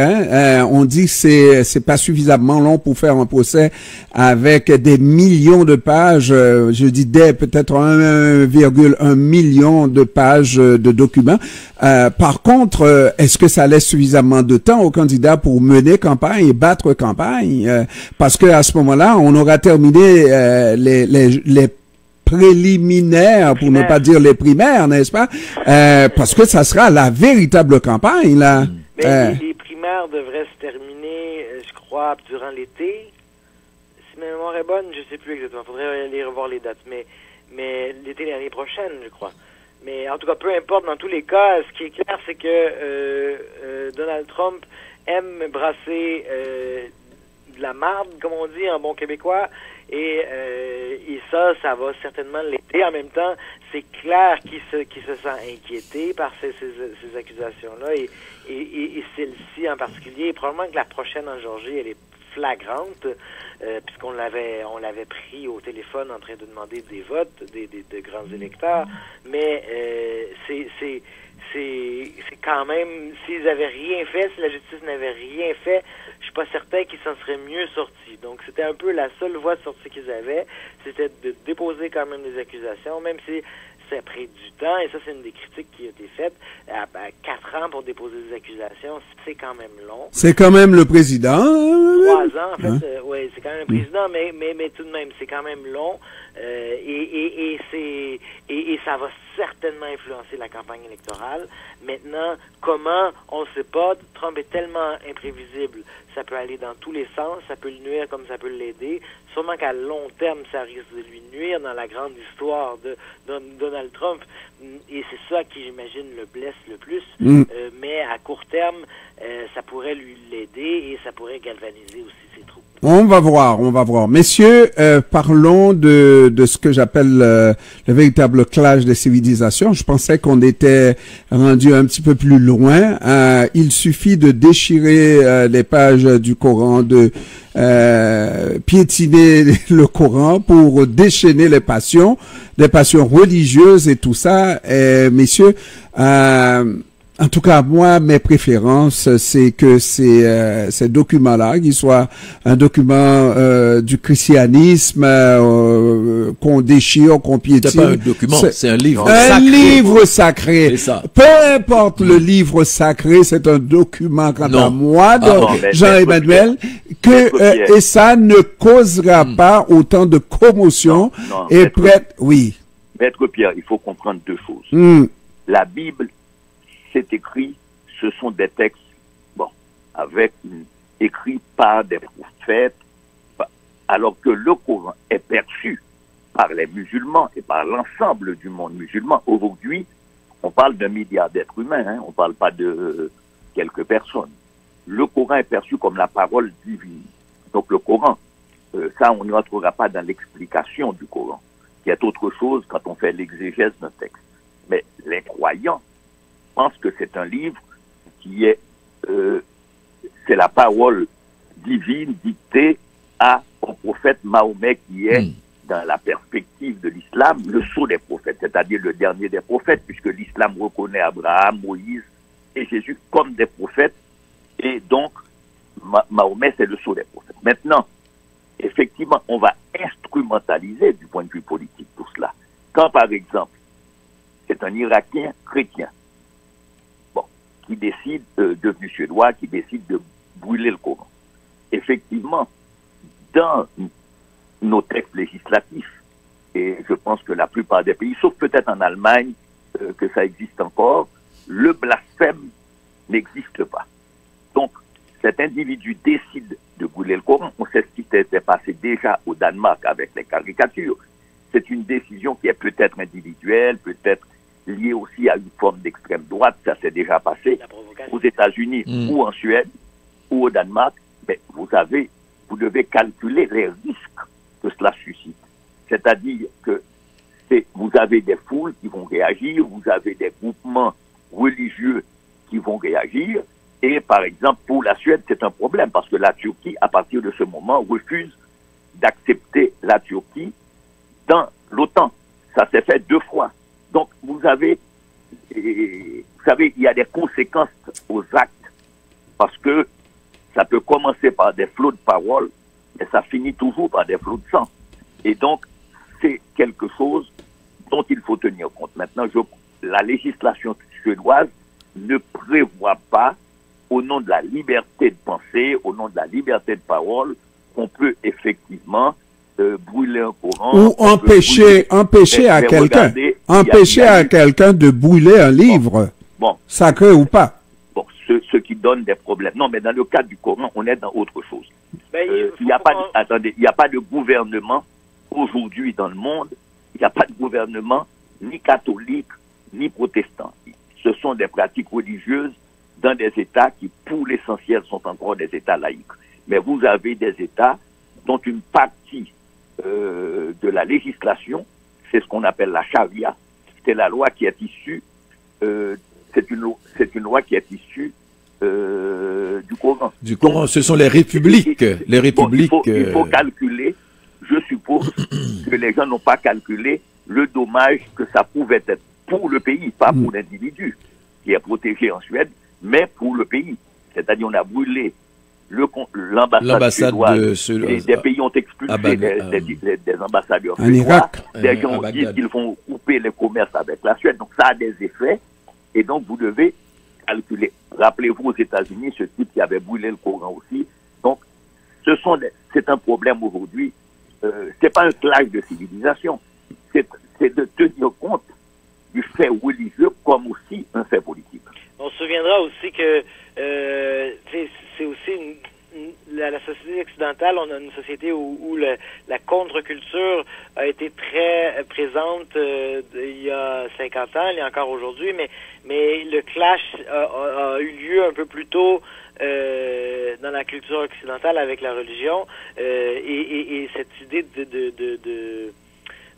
on dit que c'est pas suffisamment long pour faire un procès avec des millions de pages, je dis peut-être 1,1 million de pages de documents. Par contre, est-ce que ça laisse suffisamment de temps aux candidats pour mener campagne et battre campagne? Parce que à ce moment-là, on aura terminé les préliminaires, pour ne pas dire les primaires, n'est-ce pas? Parce que ça sera la véritable campagne, là. Mais les primaires devraient se terminer, je crois, durant l'été. Si ma mémoire est bonne, je sais plus exactement. Faudrait aller revoir les dates. Mais l'été l'année prochaine, je crois. Mais en tout cas, peu importe, dans tous les cas, ce qui est clair, c'est que Donald Trump aime brasser de la marde, comme on dit en bon québécois, et ça va certainement l'aider. En même temps, c'est clair qu'il se sent inquiété par ces accusations-là, et celle-ci en particulier. Et probablement que la prochaine en Géorgie, elle est flagrante, puisqu'on l'avait pris au téléphone en train de demander des votes de grands électeurs. Mais c'est quand même, s'ils avaient rien fait, si la justice n'avait rien fait, je suis pas certain qu'ils s'en seraient mieux sortis. Donc c'était un peu la seule voie de sortie qu'ils avaient, c'était de déposer quand même des accusations, même si ça a pris du temps, et ça c'est une des critiques qui a été faite. 4 ans pour déposer des accusations, c'est quand même long. C'est quand même le président. 3 ans, en fait, oui, c'est quand même le président, mais tout de même, c'est quand même long, et ça va certainement influencer la campagne électorale. Maintenant, comment, on ne sait pas. Trump est tellement imprévisible, ça peut aller dans tous les sens, ça peut le nuire comme ça peut l'aider. Sûrement qu'à long terme, ça risque de lui nuire dans la grande histoire de Donald Trump, et c'est ça qui, j'imagine, le blesse le plus. Mais à court terme, ça pourrait lui l'aider, et ça pourrait galvaniser aussi ses troupes. On va voir. Messieurs, parlons de ce que j'appelle le véritable clash des civilisations. Je pensais qu'on était rendu un petit peu plus loin. Il suffit de déchirer les pages du Coran, de piétiner le Coran pour déchaîner les passions religieuses et tout ça. Messieurs, en tout cas, moi, mes préférences, c'est que ces documents-là, qu'ils soient un document du christianisme qu'on déchire, qu'on piétine. C'est pas un document, c'est un livre. Un livre sacré. C'est ça. Peu importe le livre sacré, c'est un document quant à moi, Jean-Emmanuel, et ça ne causera pas autant de commotion et prête. Oui. Maître Pierre, il faut comprendre deux choses. La Bible, c'est écrit, ce sont des textes, écrits par des prophètes, alors que le Coran est perçu par les musulmans et par l'ensemble du monde musulman. Aujourd'hui, on parle d'un milliard d'êtres humains, on ne parle pas de quelques personnes. Le Coran est perçu comme la parole divine. Donc le Coran, ça on ne rentrera pas dans l'explication du Coran, qui est autre chose quand on fait l'exégèse d'un texte. Mais les croyants pense que c'est un livre qui est c'est la parole divine dictée au prophète Mahomet, qui est dans la perspective de l'islam le sceau des prophètes, c'est-à-dire le dernier des prophètes, puisque l'islam reconnaît Abraham, Moïse et Jésus comme des prophètes, et donc Mahomet c'est le sceau des prophètes. Maintenant, effectivement, on va instrumentaliser du point de vue politique tout cela. Quand par exemple c'est un Irakien chrétien qui décide, devenu suédois, qui décide de brûler le Coran. Effectivement, dans nos textes législatifs, et je pense que la plupart des pays, sauf peut-être en Allemagne, que ça existe encore, le blasphème n'existe pas. Donc, cet individu décide de brûler le Coran. On sait ce qui s'était passé déjà au Danemark avec les caricatures. C'est une décision qui est peut-être individuelle, peut-être lié aussi à une forme d'extrême droite, ça s'est déjà passé aux États-Unis ou en Suède ou au Danemark, mais vous devez calculer les risques que cela suscite. C'est-à-dire que vous avez des foules qui vont réagir, vous avez des groupements religieux qui vont réagir, et par exemple pour la Suède c'est un problème parce que la Turquie à partir de ce moment refuse d'accepter la Turquie dans l'OTAN. Ça s'est fait 2 fois. Donc, vous savez, il y a des conséquences aux actes, parce que ça peut commencer par des flots de paroles, mais ça finit toujours par des flots de sang. Et donc, c'est quelque chose dont il faut tenir compte. Maintenant, la législation suédoise ne prévoit pas, au nom de la liberté de penser, au nom de la liberté de parole, qu'on peut effectivement brûler un Coran. Ou empêcher à quelqu'un de brûler un livre, sacré ou pas. Bon, ce qui donne des problèmes. Non, mais dans le cas du Coran, on est dans autre chose. Il n'y a pas de gouvernement aujourd'hui dans le monde, il n'y a pas de gouvernement ni catholique, ni protestant. Ce sont des pratiques religieuses dans des États qui, pour l'essentiel, sont encore des États laïques. Mais vous avez des États dont une partie de la législation, c'est ce qu'on appelle la charia. C'est la loi qui est issue, c'est une loi qui est issue du Coran. Du Coran, ce sont les républiques. Les républiques. Bon, il faut calculer, je suppose que les gens n'ont pas calculé le dommage que ça pouvait être pour le pays, pas pour l'individu qui est protégé en Suède, mais pour le pays. C'est-à-dire on a brûlé l'ambassade suédoise, des pays ont expulsé des ambassadeurs suédois, des gens disent qu'ils vont couper les commerces avec la Suède, donc ça a des effets, et donc vous devez calculer. Rappelez-vous aux États-Unis, ce type qui avait brûlé le Coran aussi, donc c'est un problème aujourd'hui, c'est pas un clash de civilisation, c'est de tenir compte du fait religieux comme aussi un fait politique. On se souviendra aussi que c'est aussi la société occidentale, on a une société où la contre-culture a été très présente il y a 50 ans, il y a encore aujourd'hui, mais le clash a eu lieu un peu plus tôt dans la culture occidentale avec la religion, et cette idée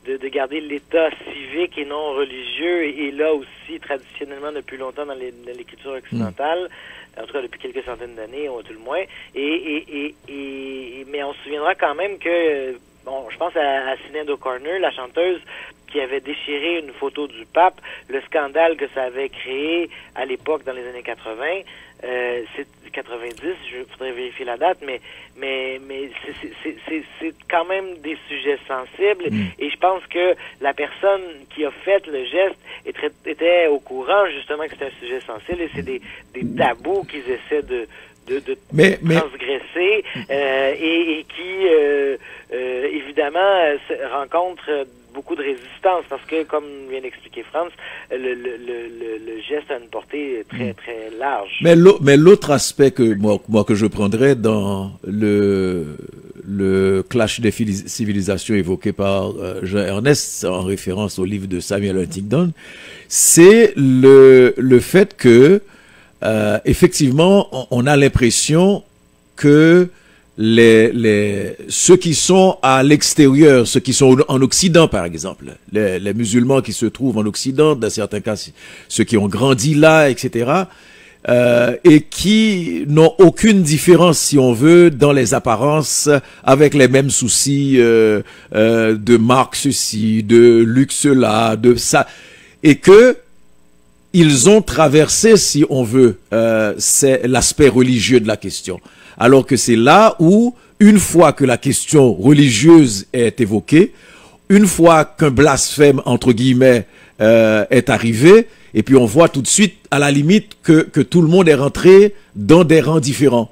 de garder l'État civique et non religieux est là aussi traditionnellement depuis longtemps dans les cultures occidentales, en tout cas depuis quelques centaines d'années, ou tout le moins. Mais on se souviendra quand même que, bon, je pense à Sinéad O'Connor, la chanteuse, qui avait déchiré une photo du pape, le scandale que ça avait créé à l'époque dans les années 80, c'est 90, je voudrais vérifier la date, mais c'est quand même des sujets sensibles, et je pense que la personne qui a fait le geste était au courant justement que c'était un sujet sensible, et c'est des tabous qu'ils essaient de transgresser, et qui évidemment rencontrent beaucoup de résistance, parce que, comme vient d'expliquer Franz, le geste a une portée très très large. Mais l'autre aspect que moi que je prendrais dans le clash des civilisations évoqué par Jean Ernest en référence au livre de Samuel Huntington, c'est le fait que effectivement on a l'impression que ceux qui sont à l'extérieur, ceux qui sont en Occident, par exemple, les musulmans qui se trouvent en Occident, dans certains cas, ceux qui ont grandi là, etc., et qui n'ont aucune différence, si on veut, dans les apparences, avec les mêmes soucis de marque ceci, de luxe là, de ça, et que ils ont traversé, si on veut, c'est l'aspect religieux de la question. Alors que c'est là où, une fois que la question religieuse est évoquée, une fois qu'un blasphème, entre guillemets, est arrivé, et puis on voit tout de suite, à la limite, que tout le monde est rentré dans des rangs différents.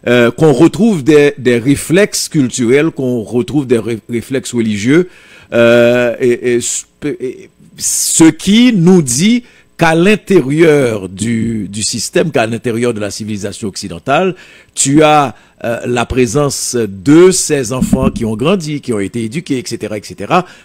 Qu'on retrouve des réflexes culturels, qu'on retrouve des réflexes religieux, et ce qui nous dit qu'à l'intérieur du système, qu'à l'intérieur de la civilisation occidentale, tu as la présence de ces enfants qui ont grandi, qui ont été éduqués, etc.,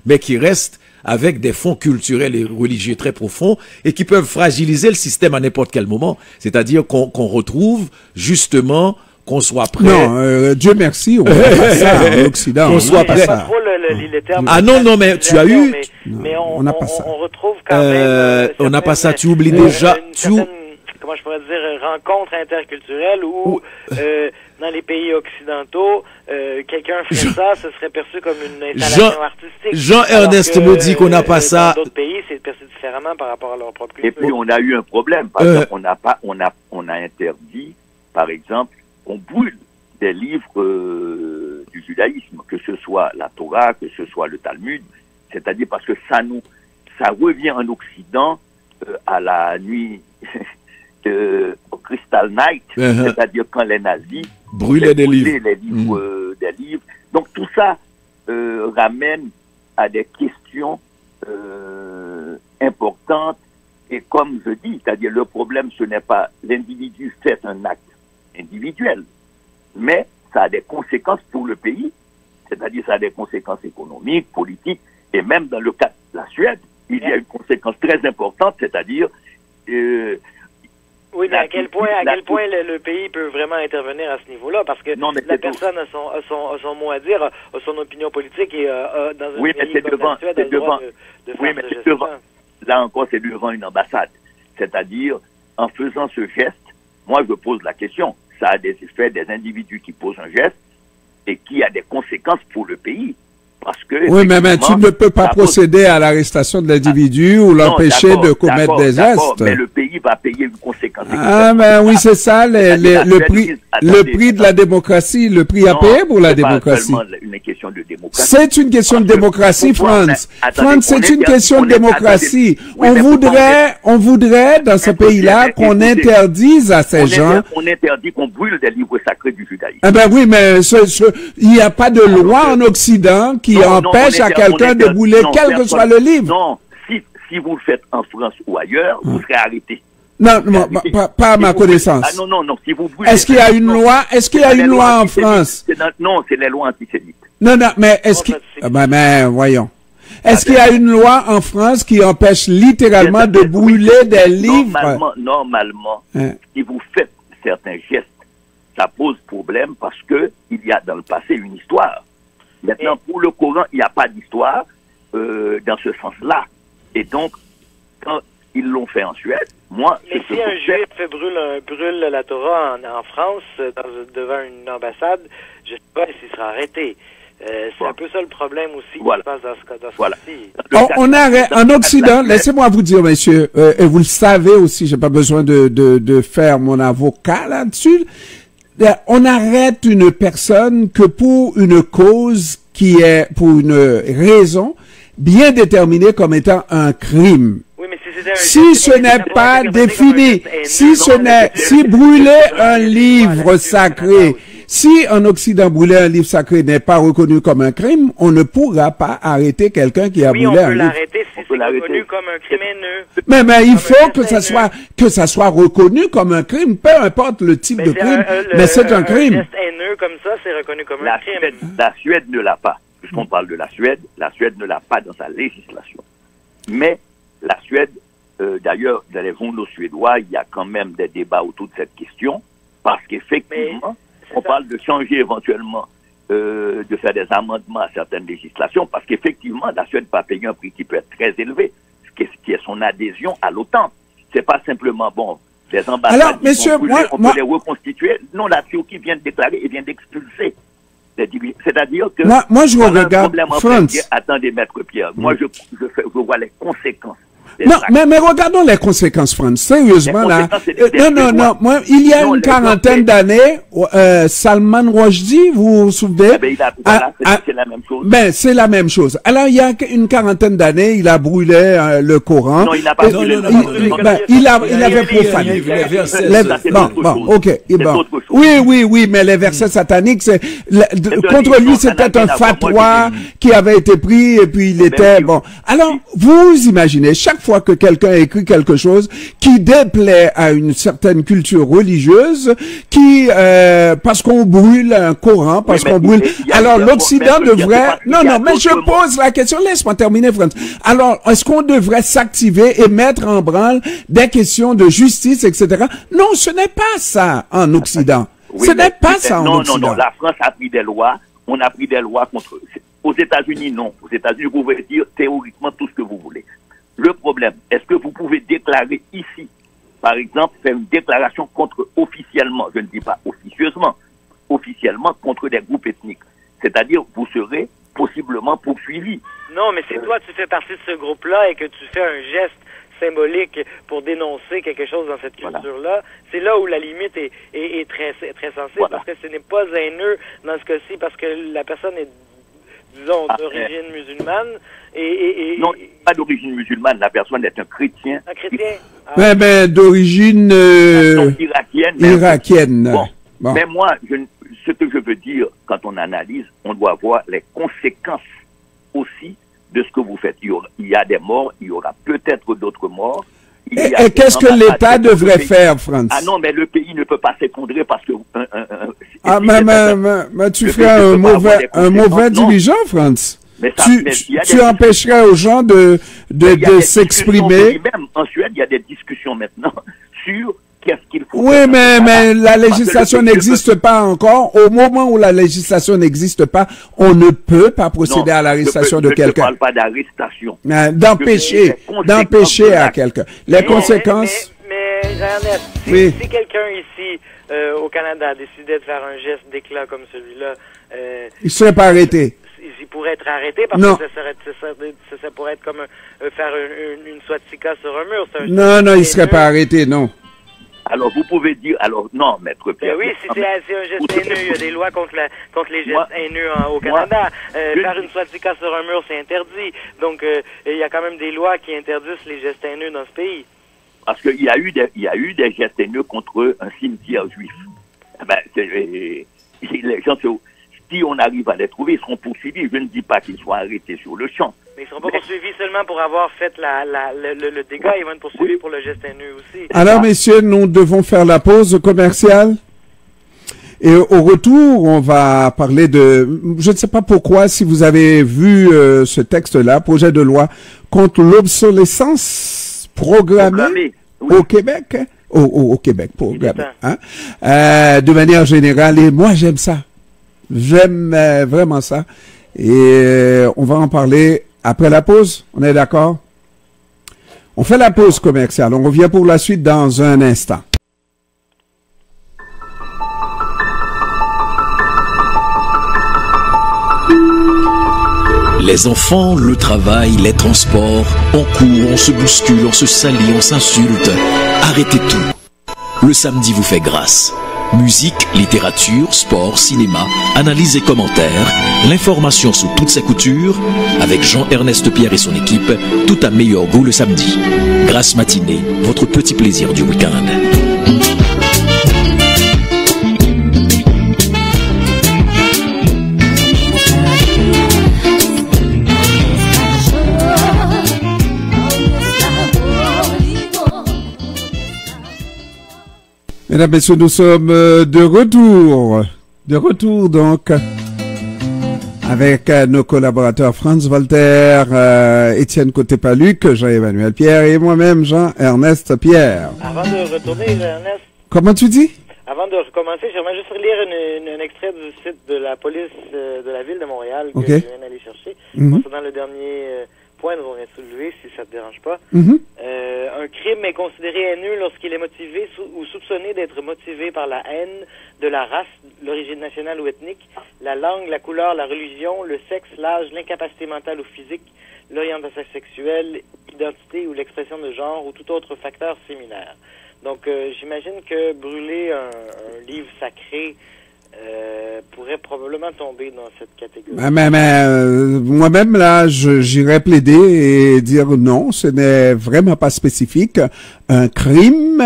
mais qui restent avec des fonds culturels et religieux très profonds et qui peuvent fragiliser le système à n'importe quel moment. C'est-à-dire qu'on retrouve justement qu'on soit prêt. Non, Dieu merci, on n'a pas ça en Occident. Qu'on soit prêt. Pas trop le terme non, mais tu as eu. Mais on n'a pas ça. On retrouve quand même. On n'a pas ça. Tu oublies déjà. Comment je pourrais dire, rencontre interculturelle où dans les pays occidentaux, quelqu'un ferait ça, ce serait perçu comme une installation artistique. Jean-Ernest me dit qu'on n'a pas ça. Dans d'autres pays, c'est perçu différemment par rapport à leur propre culture. Et puis on a eu un problème. Par exemple, on a interdit, par exemple, on brûle des livres du judaïsme, que ce soit la Torah, que ce soit le Talmud, c'est-à-dire parce que ça revient en Occident à la nuit au Crystal Night, c'est-à-dire quand les nazis brûlaient des livres. Des livres. Donc tout ça ramène à des questions importantes, et comme je dis, c'est-à-dire le problème, ce n'est pas l'individu fait un acte individuel, mais ça a des conséquences pour le pays, c'est-à-dire ça a des conséquences économiques, politiques, et même dans le cas de la Suède, il y a une conséquence très importante, c'est-à-dire oui, mais à quel point le pays peut vraiment intervenir à ce niveau-là, parce que la personne a son mot à dire, a son opinion politique, et dans un pays comme la Suède, a le droit de faire ce geste. Là encore, c'est devant une ambassade. C'est-à-dire, en faisant ce geste, moi je pose la question, ça a des effets, des individus qui posent un geste et qui a des conséquences pour le pays. Parce que, oui, mais tu ne peux pas procéder à l'arrestation de l'individu ou l'empêcher de commettre des gestes. Mais le pays va payer une conséquence. Oui, c'est ça, le prix de la démocratie, le prix à payer pour la démocratie. C'est une question de démocratie. C'est une question de démocratie, Franz. Franz, c'est une question de démocratie. On voudrait, dans ce pays-là, qu'on interdise à ces gens. On interdit qu'on brûle des livres sacrés du judaïsme. Oui, mais il n'y a pas de loi en Occident qui empêche à quelqu'un de brûler quel que soit le livre. Non, si vous le faites en France ou ailleurs, vous serez arrêté. Non, non, pas à ma connaissance. Ah non, si vous brûlez... Est-ce qu'il y a une loi, en France? Non, c'est les lois antisémites. Non, mais est-ce qu'il... Ben, voyons. Est-ce qu'il y a une loi en France qui empêche littéralement de brûler des livres? Normalement, si vous faites certains gestes, ça pose problème parce que il y a dans le passé une histoire. Maintenant, pour le Coran, il n'y a pas d'histoire dans ce sens-là. Et donc, quand ils l'ont fait en Suède, moi... Mais si un juif brûle la Torah en France, devant une ambassade, je ne sais pas s'il sera arrêté. C'est un peu ça le problème aussi qui se passe dans ce cas-ci. On arrête, en Occident, laissez-moi vous dire, messieurs, et vous le savez aussi, j'ai pas besoin de faire mon avocat là-dessus, on arrête une personne que pour une cause qui est, pour une raison bien déterminée comme étant un crime. Oui, mais si ce n'est pas défini, si brûler un livre sacré, si en Occident brûler un livre sacré n'est pas reconnu comme un crime, on ne pourra pas arrêter quelqu'un qui a brûlé un livre. Oui, on peut l'arrêter si c'est reconnu comme un crime haineux. Mais il faut que ça soit reconnu comme un crime, peu importe le type de crime, mais c'est un crime. Un geste haineux comme ça, c'est reconnu comme un crime. La Suède ne l'a pas. Puisqu'on parle de la Suède ne l'a pas dans sa législation. Mais la Suède, d'ailleurs, dans les journaux suédois, il y a quand même des débats autour de cette question, parce qu'effectivement, on parle de changer éventuellement, de faire des amendements à certaines législations, parce qu'effectivement, la Suède va payer un prix qui peut être très élevé, ce qui est son adhésion à l'OTAN. C'est pas simplement, des ambassades. Alors, messieurs, on peut les reconstituer. Non, la Turquie vient de déclarer et vient d'expulser. C'est-à-dire que... Moi, je vous regarde, France. Attendez, Maître Pierre, moi, je vois les conséquences. Non, mais regardons les conséquences, France. Sérieusement, là. Non. Moi, il y a une quarantaine d'années, Salman Rushdie, vous vous souvenez? C'est la même chose. Ben, c'est la même chose. Alors, il y a une quarantaine d'années, il a brûlé le Coran. Non, il n'a pas brûlé. Il avait profané. Oui, mais les versets sataniques, contre lui, c'était un fatwa qui avait été pris et puis il était, bon. Alors, vous imaginez, chaque fois que quelqu'un écrit quelque chose qui déplaît à une certaine culture religieuse, parce qu'on brûle un Coran, parce qu'on brûle... Alors, l'Occident devrait... Non, mais je pose la question, laisse-moi terminer, France. Alors, est-ce qu'on devrait s'activer et mettre en branle des questions de justice, etc.? Non, ce n'est pas ça en Occident. Ce n'est pas ça en Occident. Non, la France a pris des lois, on a pris des lois contre... Aux États-Unis, non. Aux États-Unis, vous pouvez dire théoriquement tout ce que vous voulez. Le problème, est-ce que vous pouvez déclarer ici, par exemple, faire une déclaration officiellement, je ne dis pas officiellement contre des groupes ethniques. C'est-à-dire, vous serez possiblement poursuivi. Non, mais c'est toi, tu fais partie de ce groupe-là et que tu fais un geste symbolique pour dénoncer quelque chose dans cette culture-là. C'est là où la limite est très sensible, parce que ce n'est pas haineux dans ce cas-ci, parce que la personne est, disons, d'origine musulmane. Non, pas d'origine musulmane, la personne est un chrétien. Un chrétien? Mais d'origine irakienne. Bon. Mais moi, ce que je veux dire, quand on analyse, on doit voir les conséquences aussi de ce que vous faites. Il y a des morts, il y aura peut-être d'autres morts. Et qu'est-ce que l'État devrait faire, France? Ah non, mais le pays ne peut pas s'effondrer parce que... mais tu ferais un mauvais dirigeant, France. Tu empêcherais aux gens de s'exprimer. Même en Suède, il y a des discussions maintenant sur qu'est-ce qu'il faut faire. Oui, mais la législation n'existe pas encore. Au moment où la législation n'existe pas, on ne peut pas procéder à l'arrestation de quelqu'un. Je ne parle pas d'arrestation. D'empêcher à quelqu'un. Les conséquences... Mais Ernest, si quelqu'un ici, au Canada, décidait de faire un geste d'éclat comme celui-là... il ne serait pas arrêté. Il pourrait être arrêté parce que ça pourrait être comme faire une swastika sur un mur. Non, il ne serait pas arrêté, non. Alors, vous pouvez dire... Alors, non, Maître Pierre... oui, si c'est un geste haineux, il y a des lois contre les gestes haineux au Canada. Faire une swastika sur un mur, c'est interdit. Donc, il y a quand même des lois qui interdisent les gestes haineux dans ce pays. Parce qu'il y a eu des gestes haineux contre un cimetière juif. Les gens si on arrive à les trouver, ils seront poursuivis. Je ne dis pas qu'ils soient arrêtés sur le champ. Mais ils ne seront pas poursuivis seulement pour avoir fait le dégât, ils vont être poursuivis pour le geste haineux aussi. Alors, messieurs, nous devons faire la pause commerciale. Et au retour, on va parler de... Je ne sais pas pourquoi, si vous avez vu ce texte-là, projet de loi contre l'obsolescence programmée oui. Au Québec. Au Québec, programmée. Hein? De manière générale, et moi, j'aime ça. J'aime vraiment ça. Et on va en parler après la pause. On est d'accord? On fait la pause commerciale. On revient pour la suite dans un instant. Les enfants, le travail, les transports, on court, on se bouscule, on se salit, on s'insulte. Arrêtez tout. Le samedi vous fait grâce. Musique, littérature, sport, cinéma, analyse et commentaires, l'information sous toutes ses coutures, avec Jean-Ernest Pierre et son équipe, tout à meilleur goût le samedi. Grâce matinée, votre petit plaisir du week-end. Mesdames et messieurs, nous sommes de retour. De retour donc avec nos collaborateurs Franz Walter, Étienne Côté-Paluc, Jean-Emmanuel Pierre et moi-même Jean-Ernest Pierre. Avant de retourner, Ernest. Comment tu dis? Avant de recommencer, j'aimerais juste relire un extrait du site de la police de la ville de Montréal que je viens d'aller chercher. Concernant le dernier point dont on vient de soulever, si ça te dérange pas. Un crime est considéré haineux lorsqu'il est motivé ou soupçonné d'être motivé par la haine de la race, l'origine nationale ou ethnique, la langue, la couleur, la religion, le sexe, l'âge, l'incapacité mentale ou physique, l'orientation sexuelle, l'identité ou l'expression de genre ou tout autre facteur similaire. Donc, j'imagine que brûler un livre sacré pourrait probablement tomber dans cette catégorie. Moi-même, là, j'irais plaider et dire non, ce n'est vraiment pas spécifique. Un crime,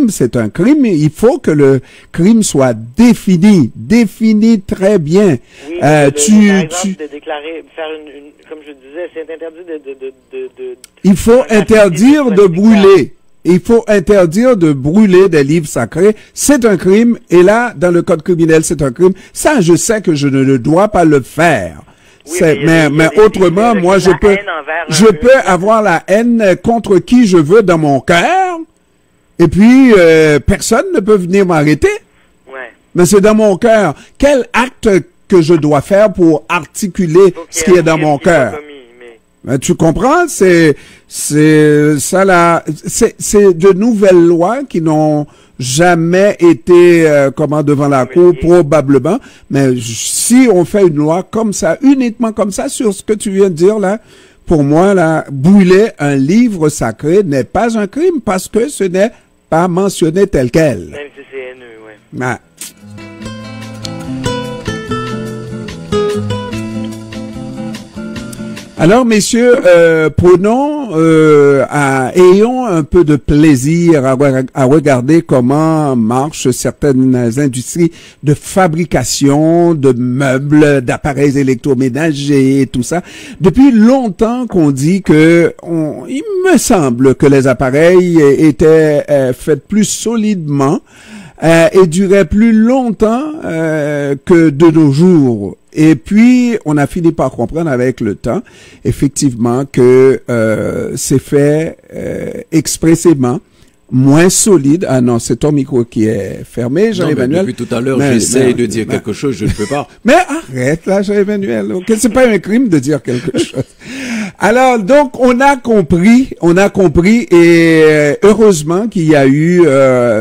c'est un crime. Il faut que le crime soit défini très bien. Oui, par exemple, de déclarer, faire comme je disais, c'est interdit de il faut interdire de brûler. Il faut interdire de brûler des livres sacrés. C'est un crime. Et là, dans le code criminel, c'est un crime. Ça, je sais que je ne dois pas le faire. Oui, mais autrement, moi, je peux avoir la haine contre qui je veux dans mon cœur. Et puis, personne ne peut venir m'arrêter. Ouais. Mais c'est dans mon cœur. Quel acte que je dois faire pour articuler ce qui est dans mon cœur? Tu comprends? C'est ça là. C'est de nouvelles lois qui n'ont jamais été devant la cour probablement. Mais si on fait une loi comme ça, uniquement comme ça, sur ce que tu viens de dire là, pour moi là, brûler un livre sacré n'est pas un crime parce que ce n'est pas mentionné tel quel. Même si c'est haineux, ouais. Ah. Alors, messieurs, ayons un peu de plaisir à regarder comment marchent certaines industries de fabrication de meubles, d'appareils électroménagers et tout ça. Depuis longtemps qu'on dit que il me semble que les appareils étaient faits plus solidement et duraient plus longtemps que de nos jours. Et puis, on a fini par comprendre avec le temps, effectivement, que c'est fait expressément moins solide. Ah non, c'est ton micro qui est fermé, Jean-Emmanuel. Depuis tout à l'heure, j'essaie de dire quelque chose, je ne peux pas. Mais arrête là, Jean-Emmanuel. Okay, c'est pas un crime de dire quelque chose. Alors, donc, on a compris, et heureusement qu'il y a eu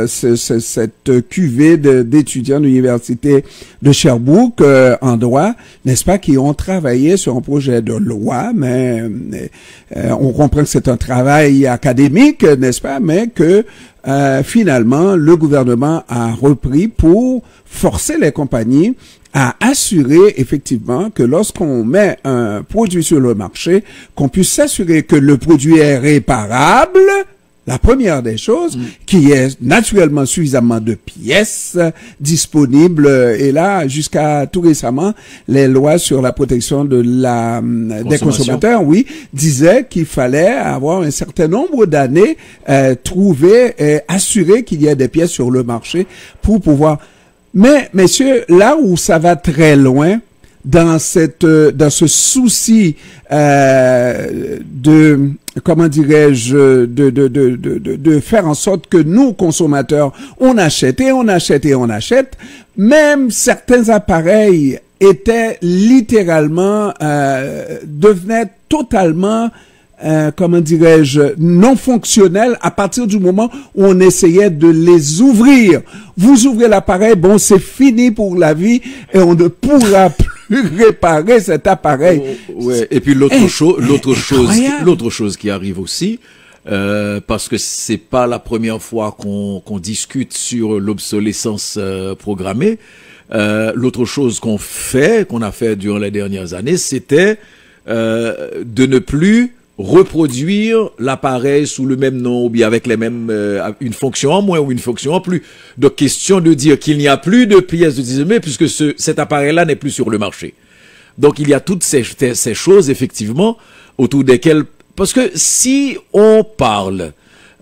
cette cuvée d'étudiants de l'université de Sherbrooke en droit, n'est-ce pas, qui ont travaillé sur un projet de loi, mais on comprend que c'est un travail académique, n'est-ce pas, mais que finalement, le gouvernement a repris pour forcer les compagnies à assurer effectivement que lorsqu'on met un produit sur le marché, qu'on puisse s'assurer que le produit est réparable La première des choses, qui est naturellement suffisamment de pièces disponibles, et là, jusqu'à tout récemment, les lois sur la protection de des consommateurs, oui, disaient qu'il fallait avoir un certain nombre d'années, trouver et assurer qu'il y ait des pièces sur le marché pour pouvoir. Mais, messieurs, là où ça va très loin, dans ce souci de, comment dirais-je, de faire en sorte que nous, consommateurs, on achète et on achète et on achète, même certains appareils étaient littéralement, devenaient totalement, comment dirais-je, non fonctionnels à partir du moment où on essayait de les ouvrir. Vous ouvrez l'appareil, bon, c'est fini pour la vie et on ne pourra plus réparer cet appareil. Ouais. Et puis l'autre chose qui arrive aussi, parce que c'est pas la première fois qu'on discute sur l'obsolescence programmée. L'autre chose qu'on a fait durant les dernières années, c'était de ne plus reproduire l'appareil sous le même nom ou bien avec les mêmes une fonction en moins ou une fonction en plus. Donc question de dire qu'il n'y a plus de pièces de dixième puisque cet appareil-là n'est plus sur le marché. Donc il y a toutes ces choses effectivement autour desquelles, parce que si on parle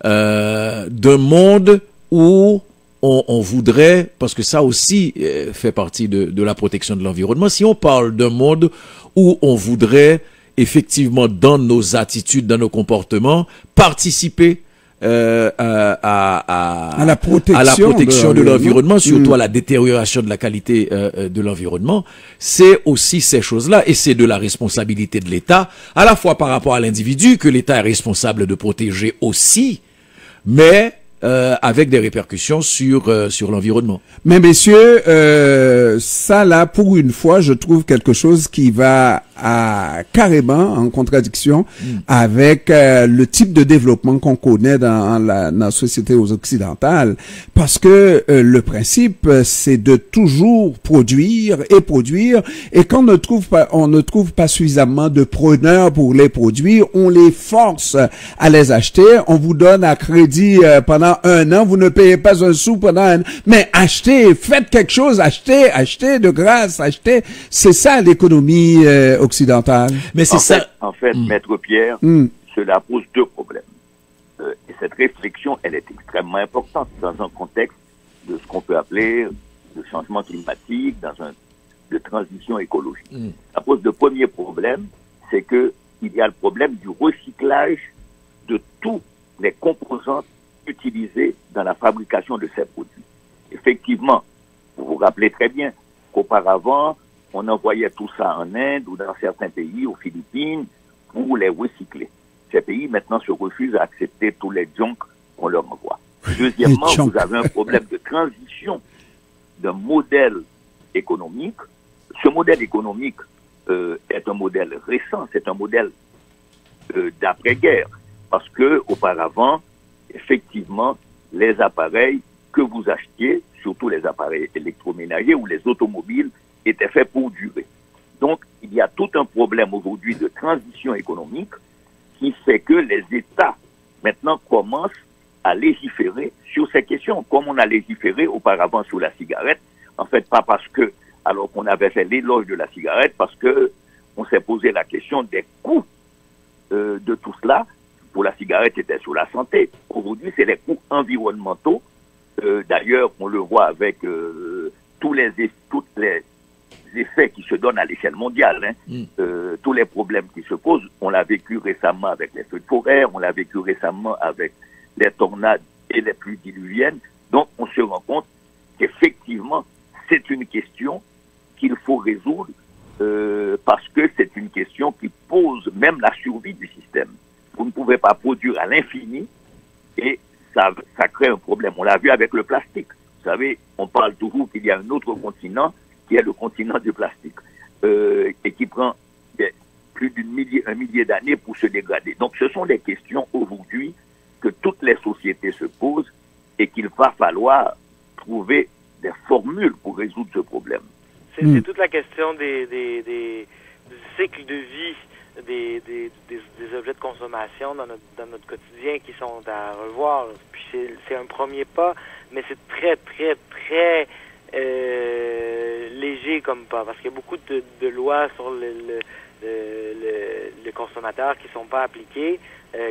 d'un monde où on voudrait, parce que ça aussi fait partie de la protection de l'environnement, si on parle d'un monde où on voudrait effectivement, dans nos attitudes, dans nos comportements, participer à la protection de l'environnement, surtout à la détérioration de la qualité de l'environnement, c'est aussi ces choses-là, et c'est de la responsabilité de l'État, à la fois par rapport à l'individu, que l'État est responsable de protéger aussi, mais avec des répercussions sur l'environnement. Mais messieurs, ça là, pour une fois, je trouve quelque chose qui va carrément en contradiction avec le type de développement qu'on connaît dans la société occidentale, parce que le principe, c'est de toujours produire, et quand on ne trouve pas suffisamment de preneurs pour les produire, on les force à les acheter, on vous donne à crédit pendant un an, vous ne payez pas un sou pendant un an, mais achetez, faites quelque chose, achetez de grâce, achetez. C'est ça l'économie occidentale. Mais c'est en fait, Maître Pierre, cela pose deux problèmes. Et cette réflexion, elle est extrêmement importante dans un contexte de ce qu'on peut appeler de changement climatique, de transition écologique. Ça pose le premier problème, c'est que il y a le problème du recyclage de tous les composants utilisés dans la fabrication de ces produits. Effectivement, vous vous rappelez très bien qu'auparavant, on envoyait tout ça en Inde ou dans certains pays, aux Philippines, pour les recycler. Ces pays, maintenant, se refusent à accepter tous les junk qu'on leur envoie. Deuxièmement, vous avez un problème de transition d'un modèle économique. Ce modèle économique est un modèle récent, c'est un modèle d'après-guerre. Parce que auparavant, effectivement, les appareils que vous achetiez, surtout les appareils électroménagers ou les automobiles, étaient faits pour durer. Donc, il y a tout un problème aujourd'hui de transition économique qui fait que les États, maintenant, commencent à légiférer sur ces questions, comme on a légiféré auparavant sur la cigarette. En fait, pas parce que, alors qu'on avait fait l'éloge de la cigarette, parce que on s'est posé la question des coûts de tout cela. Pour la cigarette, c'était sur la santé. Aujourd'hui, c'est les coûts environnementaux. D'ailleurs, on le voit avec tous les effets qui se donnent à l'échelle mondiale. Tous les problèmes qui se posent. On l'a vécu récemment avec les feux de forêt, on l'a vécu récemment avec les tornades et les pluies diluviennes. Donc, on se rend compte qu'effectivement, c'est une question qu'il faut résoudre parce que c'est une question qui pose même la survie du système. Vous ne pouvez pas produire à l'infini et ça crée un problème. On l'a vu avec le plastique. Vous savez, on parle toujours qu'il y a un autre continent qui est le continent du plastique et qui prend plus un millier d'années pour se dégrader. Donc ce sont des questions aujourd'hui que toutes les sociétés se posent et qu'il va falloir trouver des formules pour résoudre ce problème. C'est toute la question du cycle de vie des objets de consommation consommation dans notre quotidien qui sont à revoir. Puis c'est un premier pas, mais c'est très, très, très léger comme pas, parce qu'il y a beaucoup de lois sur les consommateurs qui sont pas appliquées,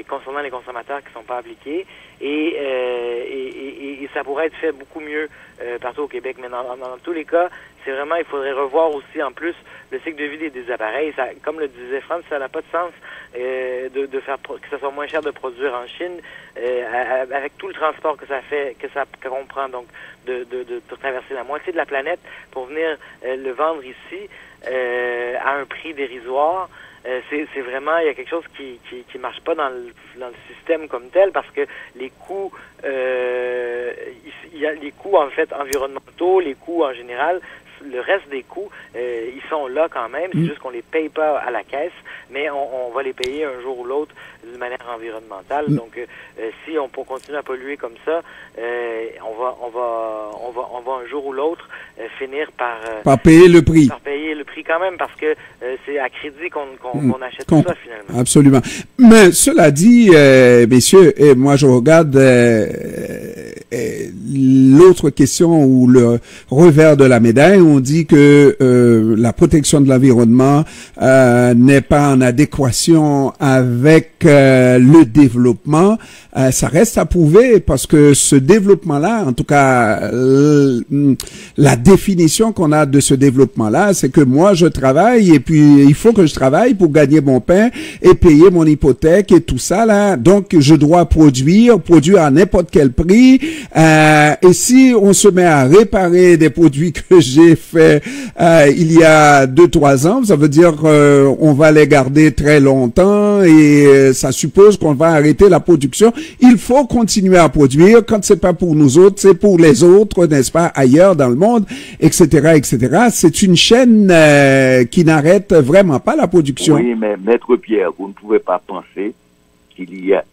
concernant les consommateurs qui sont pas appliqués, et ça pourrait être fait beaucoup mieux partout au Québec. Mais dans tous les cas, c'est vraiment, il faudrait revoir aussi en plus le cycle de vie des appareils. Ça, comme le disait Franz, ça n'a pas de sens de faire que ça soit moins cher de produire en Chine avec tout le transport que ça fait, que ça comprend, donc de traverser la moitié de la planète pour venir le vendre ici à un prix dérisoire. C'est vraiment, il y a quelque chose qui marche pas dans le système comme tel, parce que les coûts, il y a les coûts en fait environnementaux, les coûts en général, le reste des coûts, ils sont là quand même. C'est juste qu'on les paye pas à la caisse, mais on va les payer un jour ou l'autre d'une manière environnementale. Donc, si on peut continuer à polluer comme ça, on va un jour ou l'autre finir par payer le prix. Par payer le prix quand même, parce que c'est à crédit qu'on achète tout ça finalement. Absolument. Mais cela dit, messieurs, et moi je regarde l'autre question ou le revers de la médaille. On dit que la protection de l'environnement n'est pas en adéquation avec le développement. Ça reste à prouver, parce que ce développement-là, en tout cas, la définition qu'on a de ce développement-là, c'est que moi, je travaille et puis il faut que je travaille pour gagner mon pain et payer mon hypothèque et tout ça, là. Donc, je dois produire à n'importe quel prix. Et si on se met à réparer des produits que j'ai fait il y a 2-3 ans, ça veut dire on va les garder très longtemps et ça suppose qu'on va arrêter la production. Il faut continuer à produire. Quand c'est pas pour nous autres, c'est pour les autres, n'est-ce pas, ailleurs dans le monde, etc., etc. C'est une chaîne qui n'arrête vraiment pas la production. Oui, mais Maître Pierre, vous ne pouvez pas penser qu'il y a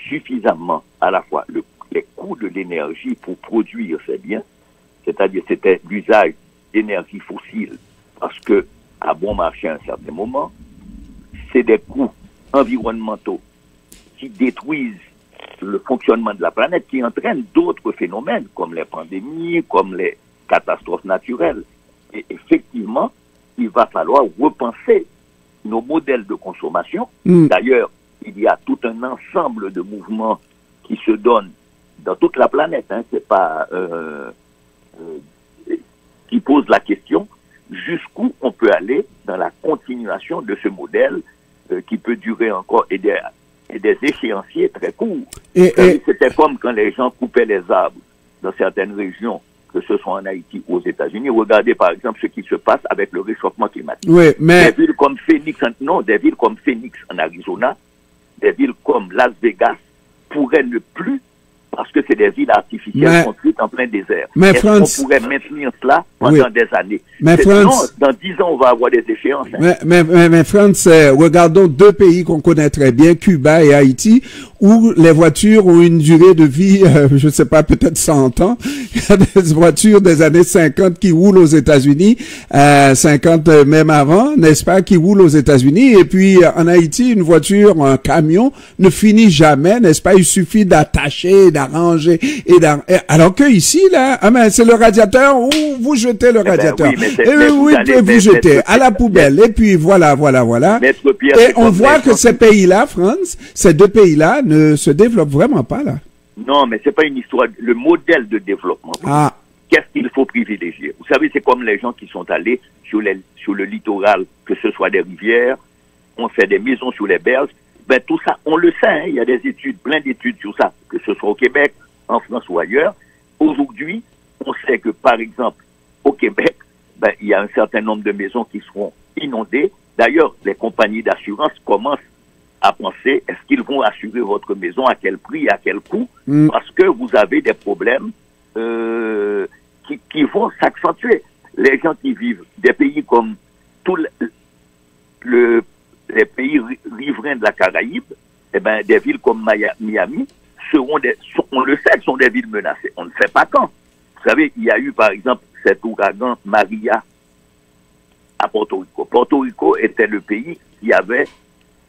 suffisamment à la fois les coûts de l'énergie pour produire ces biens, c'est-à-dire c'était l'usage d'énergie fossile, parce que à bon marché à un certain moment, c'est des coûts environnementaux qui détruisent le fonctionnement de la planète, qui entraînent d'autres phénomènes comme les pandémies, comme les catastrophes naturelles. Et effectivement, il va falloir repenser nos modèles de consommation. D'ailleurs, il y a tout un ensemble de mouvements qui se donnent dans toute la planète. C'est pas qui pose la question jusqu'où on peut aller dans la continuation de ce modèle qui peut durer encore et des échéanciers très courts. C'était comme quand les gens coupaient les arbres dans certaines régions, que ce soit en Haïti ou aux États-Unis. Regardez par exemple ce qui se passe avec le réchauffement climatique. Oui, mais... Des villes comme Phoenix en Arizona, des villes comme Las Vegas pourraient ne plus, parce que c'est des villes artificielles construites en plein désert. Mais on pourrait maintenir cela pendant des années. Mais France, dans 10 ans, on va avoir des échéances. Mais France, regardons deux pays qu'on connaît très bien, Cuba et Haïti, où les voitures ont une durée de vie, je ne sais pas, peut-être 100 ans. Il y a des voitures des années 50 qui roulent aux États-Unis, 50 même avant, n'est-ce pas, qui roulent aux États-Unis. Et puis en Haïti, une voiture, un camion ne finit jamais, n'est-ce pas? Il suffit d'attacher, d'arranger alors que ici là, c'est le radiateur où vous jetez le radiateur. Vous jetez à la poubelle et puis voilà. Et on voit que ces pays-là, France, ces deux pays-là ne se développent vraiment pas là. Non, mais c'est pas une histoire. Le modèle de développement. Qu'est-ce qu'il faut privilégier? Vous savez, c'est comme les gens qui sont allés sur le littoral, que ce soit des rivières, on fait des maisons sur les berges. Tout ça, on le sait, il y a des études, plein d'études sur ça, que ce soit au Québec, en France ou ailleurs. Aujourd'hui, on sait que, par exemple, au Québec, il y a un certain nombre de maisons qui seront inondées. D'ailleurs, les compagnies d'assurance commencent à penser, est-ce qu'ils vont assurer votre maison, à quel prix, à quel coût, parce que vous avez des problèmes qui vont s'accentuer. Les gens qui vivent des pays comme les pays riverains de la Caraïbe, des villes comme Miami, on le sait, sont des villes menacées. On ne sait pas quand. Vous savez, il y a eu par exemple cet ouragan Maria à Porto Rico. Porto Rico était le pays qui avait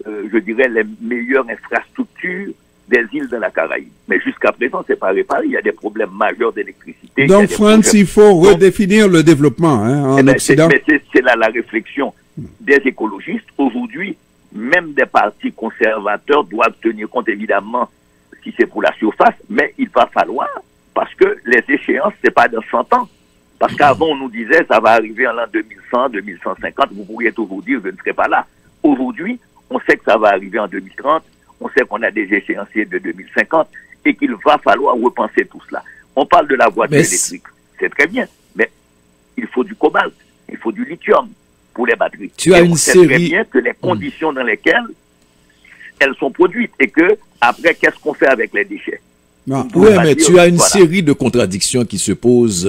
je dirais, les meilleures infrastructures des îles de la Caraïbe. Mais jusqu'à présent, c'est pas réparé. Il y a des problèmes majeurs d'électricité. Donc, France, il faut redéfinir le développement en Occident. C'est là la réflexion des écologistes. Aujourd'hui, même des partis conservateurs doivent tenir compte, évidemment, si c'est pour la surface, mais il va falloir, parce que les échéances, c'est pas dans 100 ans. Parce qu'avant, on nous disait, ça va arriver en l'an 2100, 2150, vous pourriez toujours dire, je ne serai pas là. Aujourd'hui, on sait que ça va arriver en 2030, on sait qu'on a des échéanciers de 2050, et qu'il va falloir repenser tout cela. On parle de la voiture électrique, c'est très bien, mais il faut du cobalt, il faut du lithium pour les batteries. Tu as une série... très bien que les conditions dans lesquelles elles sont produites, et que, après, qu'est-ce qu'on fait avec les déchets? Oui, mais tu as une série de contradictions qui se posent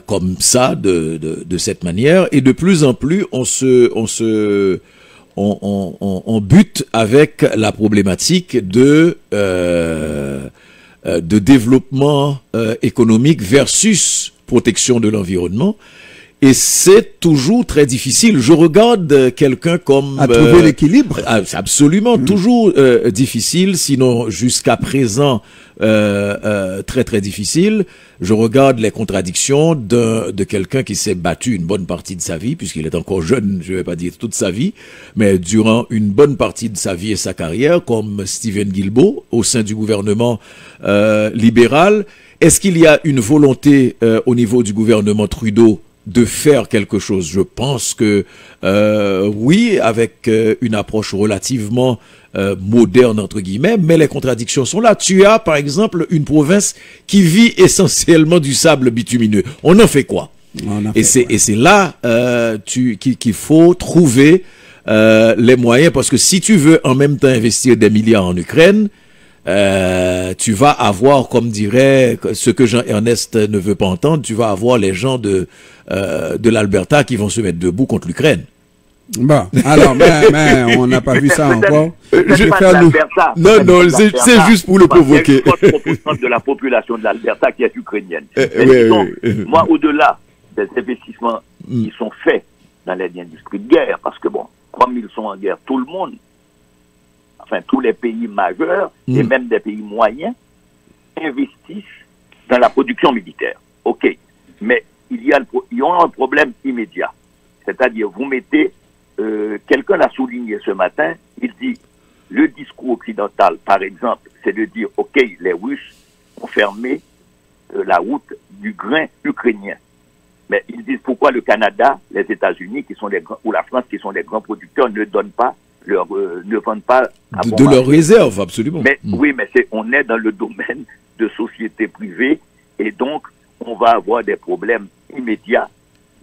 comme ça, de cette manière, et de plus en plus, on bute avec la problématique de développement économique versus protection de l'environnement. Et c'est toujours très difficile. Je regarde quelqu'un comme... À trouver l'équilibre. Absolument, toujours difficile, sinon jusqu'à présent très très difficile. Je regarde les contradictions de quelqu'un qui s'est battu une bonne partie de sa vie, puisqu'il est encore jeune, je ne vais pas dire toute sa vie, mais durant une bonne partie de sa vie et sa carrière, comme Stephen Guilbeault, au sein du gouvernement libéral. Est-ce qu'il y a une volonté au niveau du gouvernement Trudeau de faire quelque chose? Je pense que oui, avec une approche relativement moderne, entre guillemets, mais les contradictions sont là. Tu as, par exemple, une province qui vit essentiellement du sable bitumineux. On en fait quoi? Et c'est là qu'il faut trouver les moyens, parce que si tu veux en même temps investir des milliards en Ukraine, tu vas avoir, comme dirait ce que Jean-Ernest ne veut pas entendre, tu vas avoir les gens de l'Alberta qui vont se mettre debout contre l'Ukraine. Bon, alors, mais on n'a pas vu ça encore. Non, c'est juste pour le provoquer. Il y a une forte composante de la population de l'Alberta qui est ukrainienne. Moi, au-delà des investissements qui sont faits dans les industries de guerre, parce que bon, comme ils sont en guerre, tout le monde, enfin tous les pays majeurs et même des pays moyens investissent dans la production militaire. Ok, mais il y a un problème immédiat. C'est-à-dire, vous mettez, quelqu'un l'a souligné ce matin, il dit, le discours occidental, par exemple, c'est de dire, ok, les Russes ont fermé la route du grain ukrainien. Mais ils disent pourquoi le Canada, les États-Unis, qui sont ou la France, qui sont des grands producteurs, ne donnent pas ne vendent pas de leurs réserves, absolument. Mais oui, mais on est dans le domaine de sociétés privées, et donc on va avoir des problèmes immédiats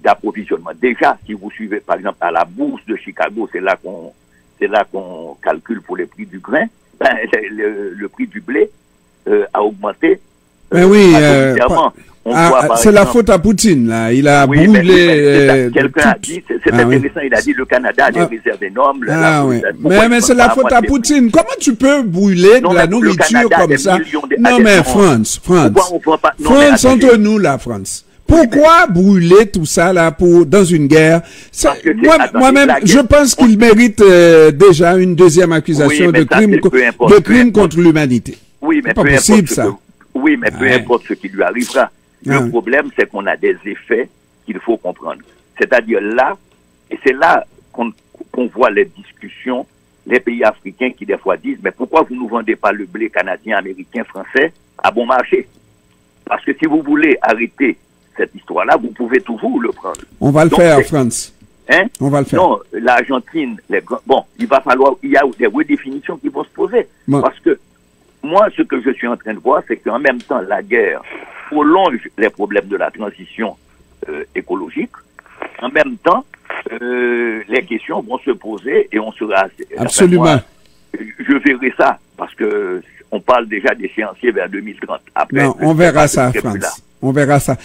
d'approvisionnement. Déjà, si vous suivez, par exemple, à la bourse de Chicago, c'est là qu'on calcule pour les prix du grain, le prix du blé a augmenté. Mais oui, c'est la faute à Poutine, là. Il a brûlé... Quelqu'un a dit, c'est intéressant, il a dit le Canada a des réserves énormes. Mais c'est la faute à Poutine. Comment tu peux brûler de la nourriture comme ça? Non, mais France, entre nous, la France. Pourquoi brûler tout ça là dans une guerre? Moi-même, je pense qu'il mérite déjà une deuxième accusation de crime contre l'humanité. Oui, mais peu importe ça. Oui, mais peu importe ce qui lui arrivera. Le problème, c'est qu'on a des effets qu'il faut comprendre. C'est-à-dire là, et c'est là qu'on voit les discussions, les pays africains qui des fois disent, mais pourquoi vous ne nous vendez pas le blé canadien, américain, français à bon marché? Parce que si vous voulez arrêter cette histoire-là, vous pouvez toujours le prendre. On va le faire, France. On va le faire. Non, l'Argentine, il va falloir, il y a des redéfinitions qui vont se poser. Parce que moi, ce que je suis en train de voir, c'est qu'en même temps, la guerre prolonge les problèmes de la transition écologique. En même temps, les questions vont se poser et on sera... Absolument. Moi, je verrai ça, parce que on parle déjà d'échéancier vers 2030. Après, non, on verra ça, France. On verra ça.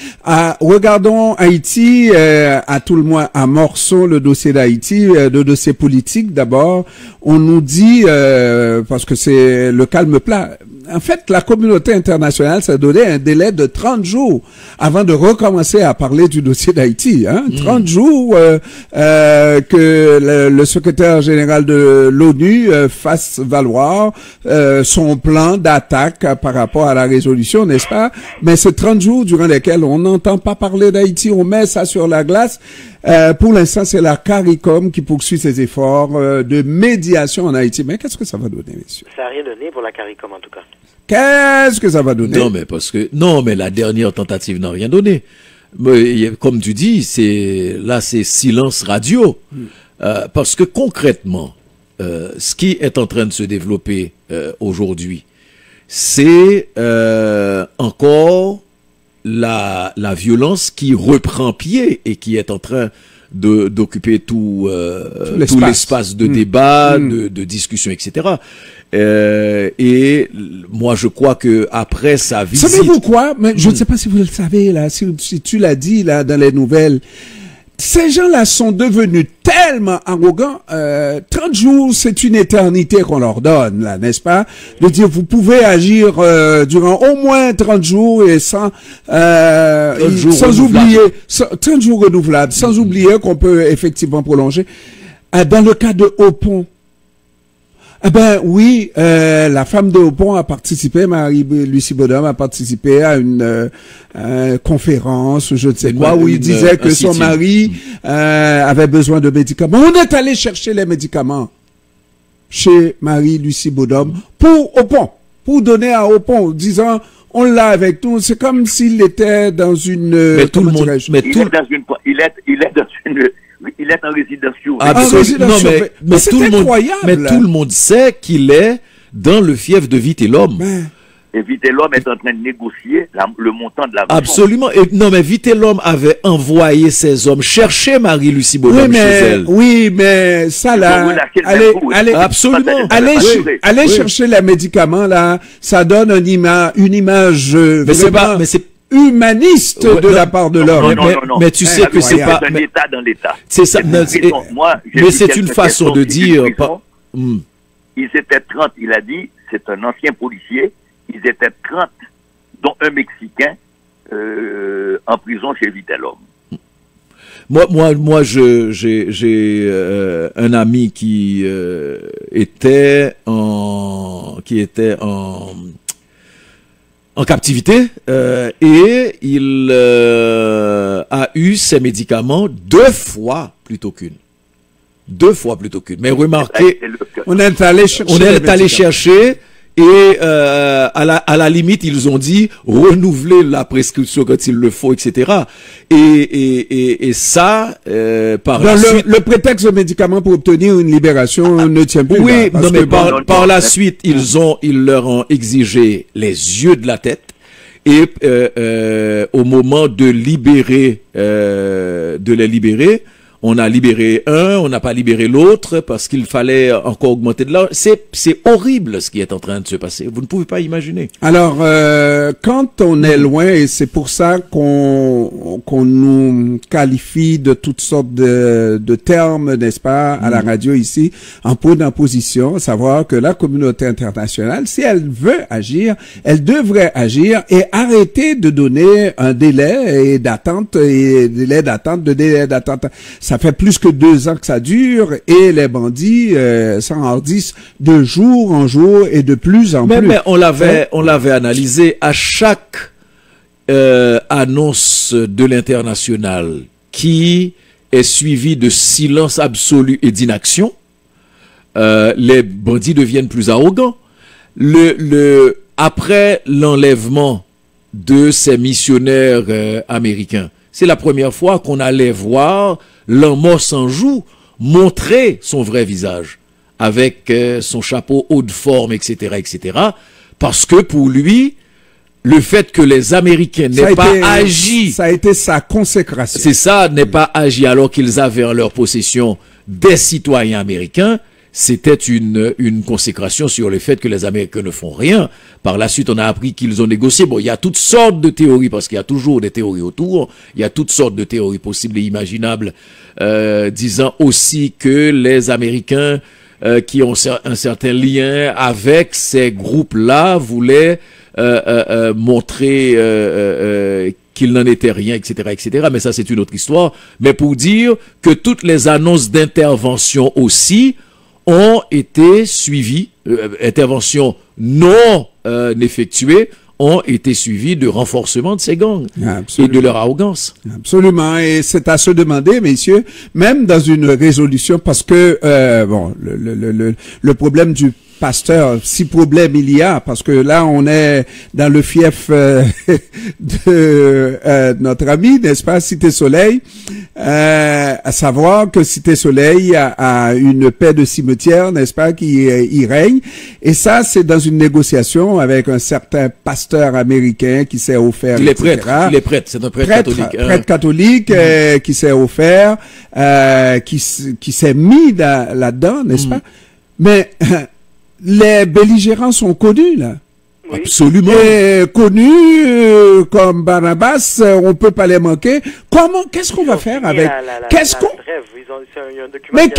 Regardons Haïti, à tout le moins, amorçons le dossier d'Haïti, le dossier politique d'abord. On nous dit, parce que c'est le calme plat, en fait, la communauté internationale s'est donné un délai de 30 jours avant de recommencer à parler du dossier d'Haïti. 30 jours que le secrétaire général de l'ONU fasse valoir son plan d'attaque par rapport à la résolution, n'est-ce pas? Mais c'est 30 jours durant lesquels on n'entend pas parler d'Haïti, on met ça sur la glace. Pour l'instant, c'est la CARICOM qui poursuit ses efforts de médiation en Haïti. Mais qu'est-ce que ça va donner, messieurs? Ça n'a rien donné pour la CARICOM, en tout cas. Qu'est-ce que ça va donner? Non, mais la dernière tentative n'a rien donné. Mais, comme tu dis, c'est silence radio. Parce que concrètement, ce qui est en train de se développer aujourd'hui, c'est encore la violence qui reprend pied et qui est en train d'occuper tout l'espace de débat, de discussion, etc. Et moi, je crois que après sa visite... Savez-vous quoi? Mais je ne sais pas si vous le savez, là, si tu l'as dit, là, dans les nouvelles. Ces gens-là sont devenus tellement arrogants. 30 jours, c'est une éternité qu'on leur donne, là, n'est-ce pas? De dire, vous pouvez agir durant au moins 30 jours et sans oublier 30 jours renouvelables, sans oublier qu'on peut effectivement prolonger. Dans le cas de Haut-Pont, oui, la femme de Haut-Pont a participé, Marie-Lucie Bodhomme a participé à une conférence, je ne sais quoi, où il disait que son mari avait besoin de médicaments. On est allé chercher les médicaments chez Marie-Lucie Bodhomme pour Haut-Pont, pour donner à Haut-Pont, disant on l'a avec nous. C'est comme s'il était dans une... Mais tout le monde... Il est en résidence surveillée. Absolument. Non, mais c'est incroyable. Mais tout le monde sait qu'il est dans le fief de Vitellum. Et Vitellum est en train de négocier le montant de la rançon. Absolument. Mais Vitellum avait envoyé ses hommes chercher Marie-Lucie Bodhomme chez elle. Oui, mais ça là, allez chercher les médicaments là, ça donne une image vraiment humaniste de la part de l'homme. Mais tu sais que c'est pas un état dans l'état. C'est ça. Mais c'est une façon de dire. Ils étaient 30, il a dit, c'est un ancien policier, ils étaient 30, dont un Mexicain en prison chez Vitellum. Moi, j'ai un ami qui était en captivité et il a eu ses médicaments 2 fois plutôt qu'une. Mais remarquez, on est allé chercher et à la limite ils ont dit renouveler la prescription quand il le faut, etc. Et ça par la suite, le prétexte de médicaments pour obtenir une libération ne tient plus. Oui, mais par la suite ils leur ont exigé les yeux de la tête. Et au moment de les libérer, on a libéré un, on n'a pas libéré l'autre parce qu'il fallait encore augmenter de l'argent. C'est horrible ce qui est en train de se passer. Vous ne pouvez pas imaginer. Alors, quand on est loin, et c'est pour ça qu'on nous qualifie de toutes sortes de termes, n'est-ce pas, à la radio ici, en point d'imposition, savoir que la communauté internationale, si elle veut agir, elle devrait agir et arrêter de donner un délai d'attente. Ça fait plus que 2 ans que ça dure et les bandits s'enhardissent de jour en jour et de plus en plus. Mais on l'avait analysé à chaque annonce de l'international qui est suivie de silence absolu et d'inaction. Les bandits deviennent plus arrogants. Après l'enlèvement de ces missionnaires américains, c'est la première fois qu'on allait voir l'homme sans joue montrer son vrai visage avec son chapeau haut de forme, etc., etc. Parce que pour lui, le fait que les Américains n'aient pas agi... Ça a été sa consécration. C'est ça, n'aient pas agi alors qu'ils avaient en leur possession des citoyens américains, c'était une consécration sur le fait que les Américains ne font rien. Par la suite, on a appris qu'ils ont négocié. Bon, il y a toutes sortes de théories, parce qu'il y a toujours des théories autour. Il y a toutes sortes de théories possibles et imaginables, disant aussi que les Américains qui ont un certain lien avec ces groupes-là voulaient montrer qu'il n'en était rien, etc., etc. Mais ça, c'est une autre histoire. Mais pour dire que toutes les annonces d'intervention aussi ont été suivies, interventions non effectuées, ont été suivies de renforcement de ces gangs. Absolument. Et de leur arrogance. Absolument. Et c'est à se demander, messieurs, même dans une résolution, parce que bon, le problème du pasteur, si problème il y a, parce que là on est dans le fief de notre ami, n'est-ce pas, Cité Soleil, à savoir que Cité Soleil a une paix de cimetière, n'est-ce pas, qui y règne, et ça c'est dans une négociation avec un certain pasteur américain qui s'est offert, il est prêtre, c'est un prêtre catholique, prêtre catholique qui s'est offert, qui s'est mis là-dedans, n'est-ce pas, mais les belligérants sont connus, là. Oui. Absolument. Et connus comme Barnabas, on peut pas les manquer. Qu'est-ce qu'on va faire avec? Mais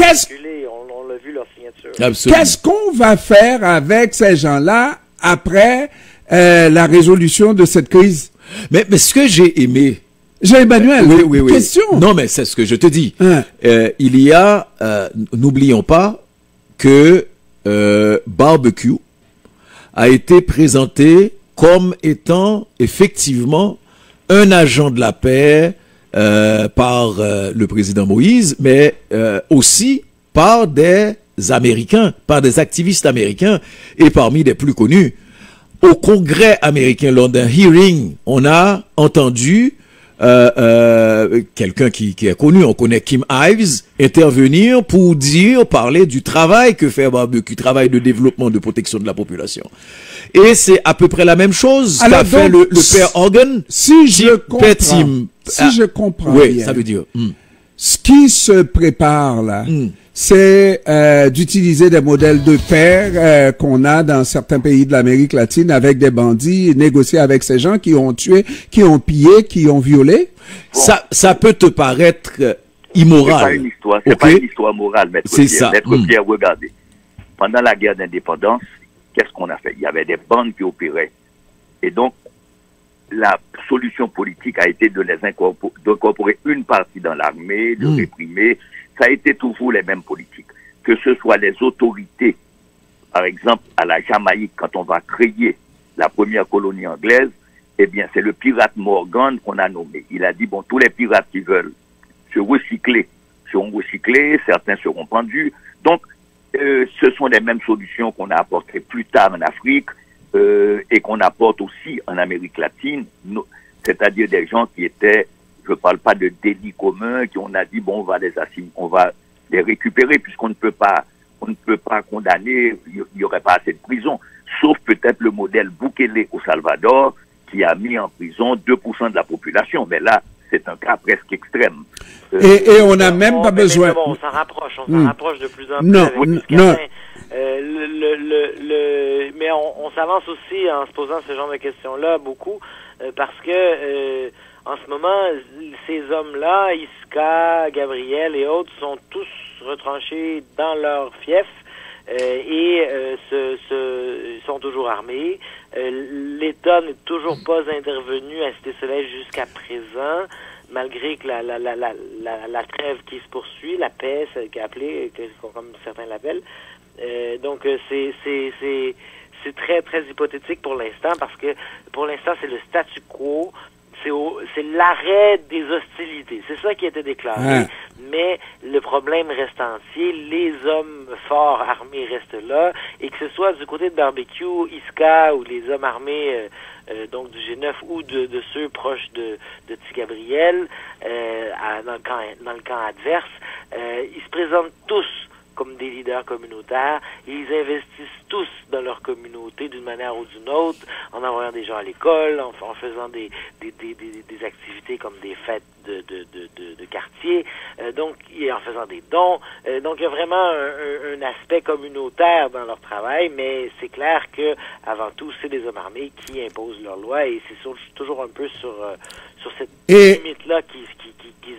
on l'a vu leur signature. Absolument. Qu'est-ce qu'on va faire avec ces gens-là après la résolution de cette crise? Mais ce que j'ai aimé. Jean-Emmanuel, oui. Question. Non, mais c'est ce que je te dis. Il y a, n'oublions pas que Barbecue a été présenté comme étant effectivement un agent de la paix par le président Moïse, mais aussi par des Américains, par des activistes américains, et parmi les plus connus. Au Congrès américain, lors d'un hearing, on a entendu quelqu'un qui est connu, on connaît Kim Ives, intervenir pour parler du travail que fait Barbecue, travail de développement, de protection de la population. Et c'est à peu près la même chose qu'a fait le père Organ. Si je comprends oui, bien, ça veut dire. Ce qui se prépare là, c'est d'utiliser des modèles de paix qu'on a dans certains pays de l'Amérique latine avec des bandits, négocier avec ces gens qui ont tué, qui ont pillé, qui ont violé. Bon. Ça peut te paraître immoral. C'est pas une histoire morale, maître c'est Pierre. ça. Maître Pierre, regardez. Pendant la guerre d'indépendance, qu'est-ce qu'on a fait? Il y avait des bandes qui opéraient. Et donc, la solution politique a été d'incorporer une partie dans l'armée, de réprimer. Ça a été toujours les mêmes politiques. Que ce soit les autorités, par exemple, à la Jamaïque, quand on va créer la première colonie anglaise, eh bien, c'est le pirate Morgan qu'on a nommé. Il a dit, bon, tous les pirates qui veulent se recycler seront recyclés, certains seront pendus. Donc, ce sont les mêmes solutions qu'on a apportées plus tard en Afrique et qu'on apporte aussi en Amérique latine, c'est-à-dire des gens qui étaient, je ne parle pas de délits communs, qui on a dit, bon, on va les récupérer puisqu'on ne peut pas condamner, il n'y aurait pas assez de prison, sauf peut-être le modèle Bukele au Salvador, qui a mis en prison 2% de la population. Mais là, c'est un cas presque extrême. Et on n'a même pas besoin... Mais bon, on s'en rapproche de plus en plus. Non. Mais on s'avance aussi en se posant ce genre de questions-là beaucoup, parce que en ce moment, ces hommes-là, Isca, Gabriel et autres, sont tous retranchés dans leur fief et sont toujours armés. L'État n'est toujours pas intervenu à Cité Soleil jusqu'à présent, malgré que la trêve qui se poursuit, la paix, celle qui est appelée, comme certains l'appellent. Donc c'est très très hypothétique pour l'instant, parce que pour l'instant c'est le statu quo, c'est l'arrêt des hostilités, c'est ça qui a été déclaré, mais le problème reste entier, les hommes forts armés restent là, et que ce soit du côté de Barbecue, Isca ou les hommes armés donc du G9 ou de ceux proches de T-Gabriel dans le camp adverse, ils se présentent tous comme des leaders communautaires, ils investissent tous dans leur communauté d'une manière ou d'une autre, en envoyant des gens à l'école, en faisant des activités comme des fêtes de quartier, donc et en faisant des dons. Donc il y a vraiment un aspect communautaire dans leur travail, mais c'est clair que avant tout c'est des hommes armés qui imposent leurs lois et c'est toujours un peu sur cette limite-là qu'ils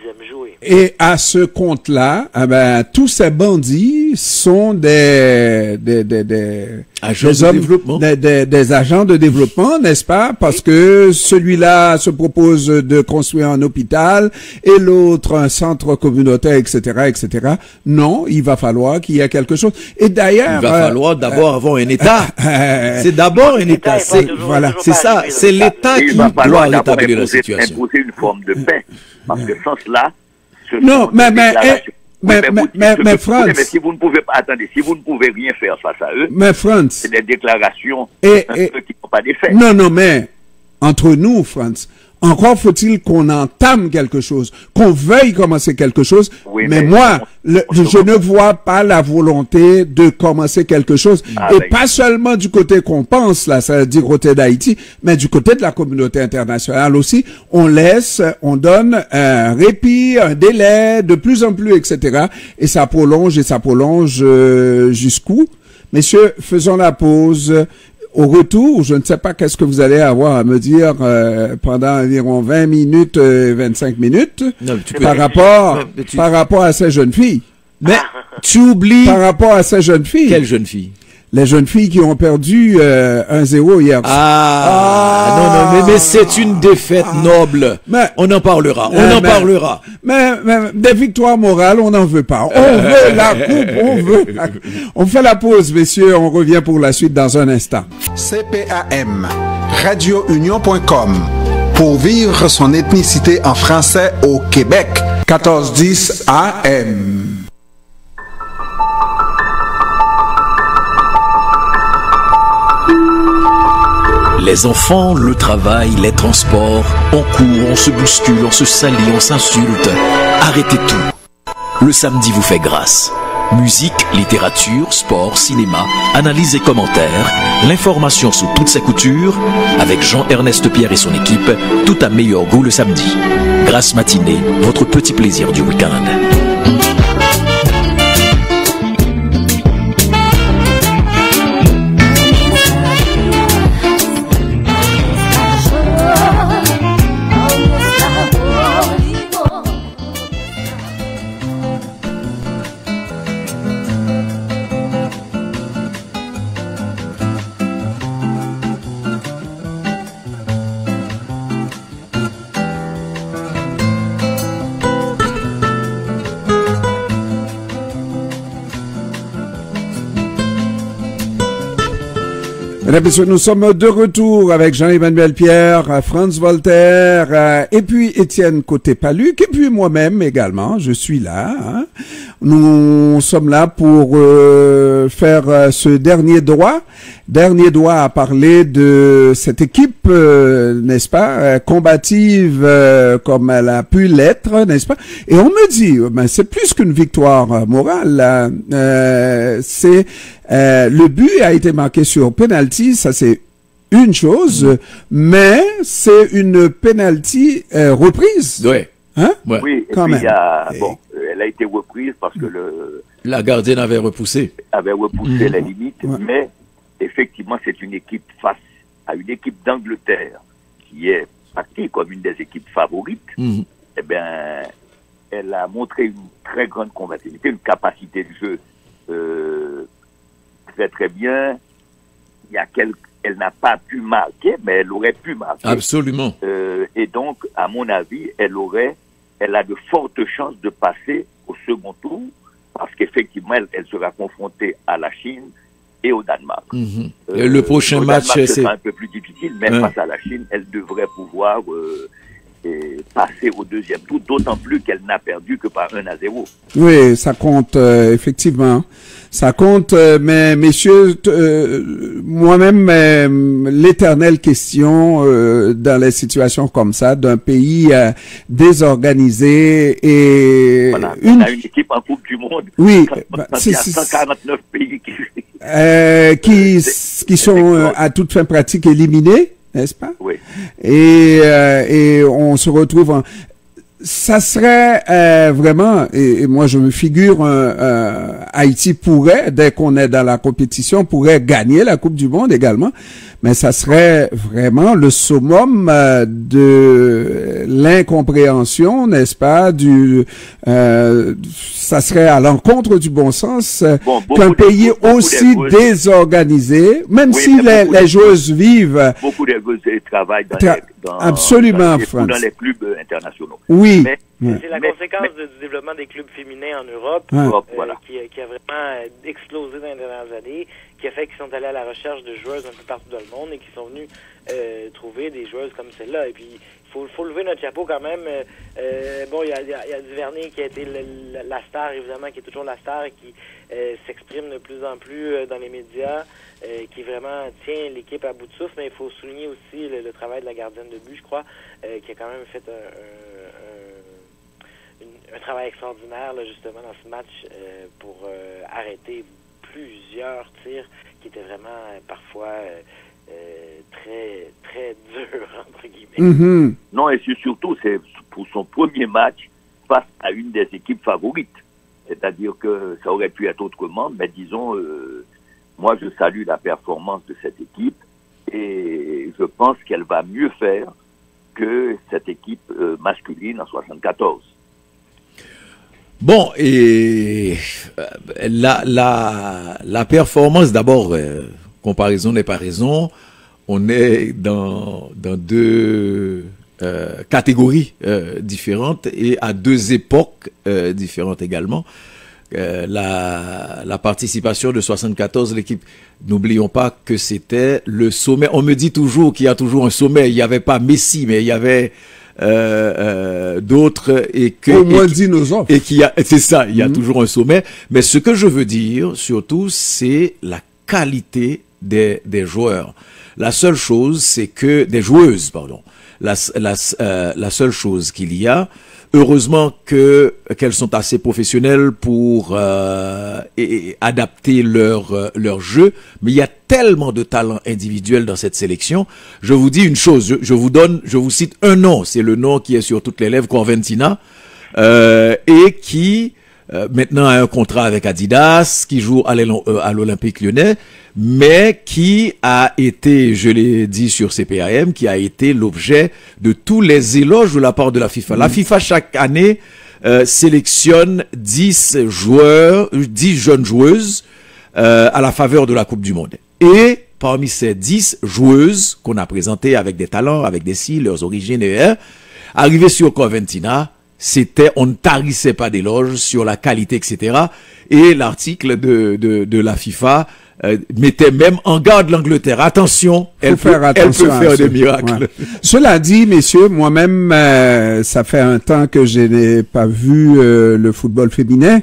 aiment jouer. Et à ce compte-là, tous ces bandits sont des agents de développement. Des agents de développement, n'est-ce pas? Parce que celui-là se propose de construire un hôpital et l'autre un centre communautaire, etc., etc. Non, il va falloir qu'il y ait quelque chose. Et d'ailleurs, il va falloir d'abord avoir un État. C'est d'abord un État. C'est ça. C'est l'État qui doit rétablir la situation. Imposer une forme de paix. Parce que sans cela, mais Franz, mais si vous ne pouvez pas, attendez, si vous ne pouvez rien faire face à eux, mais Franz, c'est des déclarations qui n'ont pas d'effet. Non, mais entre nous, Franz, encore faut-il qu'on entame quelque chose, qu'on veuille commencer quelque chose, oui, mais moi, je ne vois pas la volonté de commencer quelque chose, et pas seulement du côté qu'on pense, là, ça veut dire côté d'Haïti, mais du côté de la communauté internationale aussi, on donne un répit, un délai, de plus en plus, etc., et ça prolonge, jusqu'où? Messieurs, faisons la pause. Au retour, je ne sais pas qu'est-ce que vous allez avoir à me dire pendant environ 20 minutes, 25 minutes, par rapport à ces jeunes filles. Mais tu oublies... Par rapport à ces jeunes filles. Quelles jeunes filles? Les jeunes filles qui ont perdu 1-0 hier. Non, mais c'est une défaite noble. Mais, on en parlera. Mais des victoires morales, on n'en veut pas. On veut la coupe, On fait la pause, messieurs. On revient pour la suite dans un instant. CPAM, radiounion.com. Pour vivre son ethnicité en français au Québec. 1410 AM. Les enfants, le travail, les transports, on court, on se bouscule, on se salit, on s'insulte. Arrêtez tout. Le samedi vous fait grâce. Musique, littérature, sport, cinéma, analyse et commentaires, l'information sous toutes ses coutures, avec Jean-Ernest Pierre et son équipe, tout à meilleur goût le samedi. Grâce matinée, votre petit plaisir du week-end. Nous sommes de retour avec Jean-Emmanuel Pierre, Franz Voltaire, et puis Étienne Côté-Paluc, et puis moi-même également, je suis là. Hein. Nous sommes là pour faire ce dernier droit à parler de cette équipe, n'est-ce pas, combative comme elle a pu l'être, n'est-ce pas? Et on me dit, c'est plus qu'une victoire morale, c'est le but a été marqué sur penalty, ça c'est une chose, mais c'est une penalty reprise. Ouais. Hein? Ouais. Oui, et quand puis même. Elle a été reprise parce que la gardienne avait repoussé les limites, mais effectivement c'est une équipe face à une équipe d'Angleterre qui est partie comme une des équipes favorites. Eh bien, elle a montré une très grande combativité, une capacité de jeu très bien. Elle n'a pas pu marquer, mais elle aurait pu marquer. Absolument. Et donc, à mon avis, elle a de fortes chances de passer au second tour, parce qu'effectivement, elle sera confrontée à la Chine et au Danemark. Le prochain match, c'est un peu plus difficile, mais face à la Chine, elle devrait pouvoir passer au deuxième tour, d'autant plus qu'elle n'a perdu que par 1-0. Oui, ça compte, effectivement. Ça compte, mais messieurs, moi-même, l'éternelle question dans les situations comme ça, d'un pays désorganisé et... Voilà, on a une équipe en Coupe du Monde. Oui. Il y a 149 pays qui sont à toute fin pratique éliminés, n'est-ce pas? Oui. Et on se retrouve ça serait vraiment, et moi je me figure, Haïti pourrait, dès qu'on est dans la compétition, pourrait gagner la Coupe du Monde également, mais ça serait vraiment le summum de l'incompréhension, n'est-ce pas, ça serait à l'encontre du bon sens qu'un pays aussi désorganisé, même si les joueuses vivent. Beaucoup de joueuses travaillent absolument, dans les clubs internationaux. Oui. C'est la conséquence du développement des clubs féminins en Europe, voilà. qui a vraiment explosé dans les dernières années, qui a fait qu'ils sont allés à la recherche de joueuses un peu partout dans le monde et qui sont venus trouver des joueuses comme celle-là. Et puis, il faut lever notre chapeau quand même. Bon, il y a Duvernay qui a été la star, évidemment, qui est toujours la star et qui s'exprime de plus en plus dans les médias, qui vraiment tient l'équipe à bout de souffle. Mais il faut souligner aussi le travail de la gardienne de but, je crois, qui a quand même fait un travail extraordinaire, là, justement, dans ce match pour arrêter plusieurs tirs qui étaient vraiment parfois très, très durs, entre guillemets. Mm-hmm. Non, et surtout, c'est pour son premier match face à une des équipes favorites. C'est-à-dire que ça aurait pu être autrement, mais disons, moi je salue la performance de cette équipe et je pense qu'elle va mieux faire que cette équipe masculine en 74. Bon, et la performance, d'abord, comparaison n'est pas raison, on est dans deux catégories différentes et à deux époques différentes également. La participation de 74, l'équipe, n'oublions pas que c'était le sommet. On me dit toujours qu'il y a toujours un sommet. Il n'y avait pas Messi, mais il y avait d'autres et que au moins dinosaures. Et qu'il y a, c'est ça, il y a toujours un sommet. Mais ce que je veux dire surtout, c'est la qualité des joueurs. La seule chose, c'est que des joueuses, pardon. La seule chose qu'il y a, heureusement qu'elles sont assez professionnelles pour adapter leur jeu, mais il y a tellement de talents individuels dans cette sélection. Je vous dis une chose, je vous cite un nom, c'est le nom qui est sur toutes les lèvres, Coventina, et qui maintenant a un contrat avec Adidas, qui joue à l'Olympique Lyonnais, mais qui a été, je l'ai dit sur CPAM, qui a été l'objet de tous les éloges de la part de la FIFA. La FIFA, chaque année, sélectionne 10 jeunes joueuses à la faveur de la Coupe du Monde. Et parmi ces 10 joueuses qu'on a présentées avec des talents, avec des cils, leurs origines, arrivées sur Coventina, on ne tarissait pas d'éloges sur la qualité, etc. Et l'article de la FIFA mettait même en garde l'Angleterre. Attention, elle peut faire des miracles. Ouais. Cela dit, messieurs, moi-même, ça fait un temps que je n'ai pas vu le football féminin.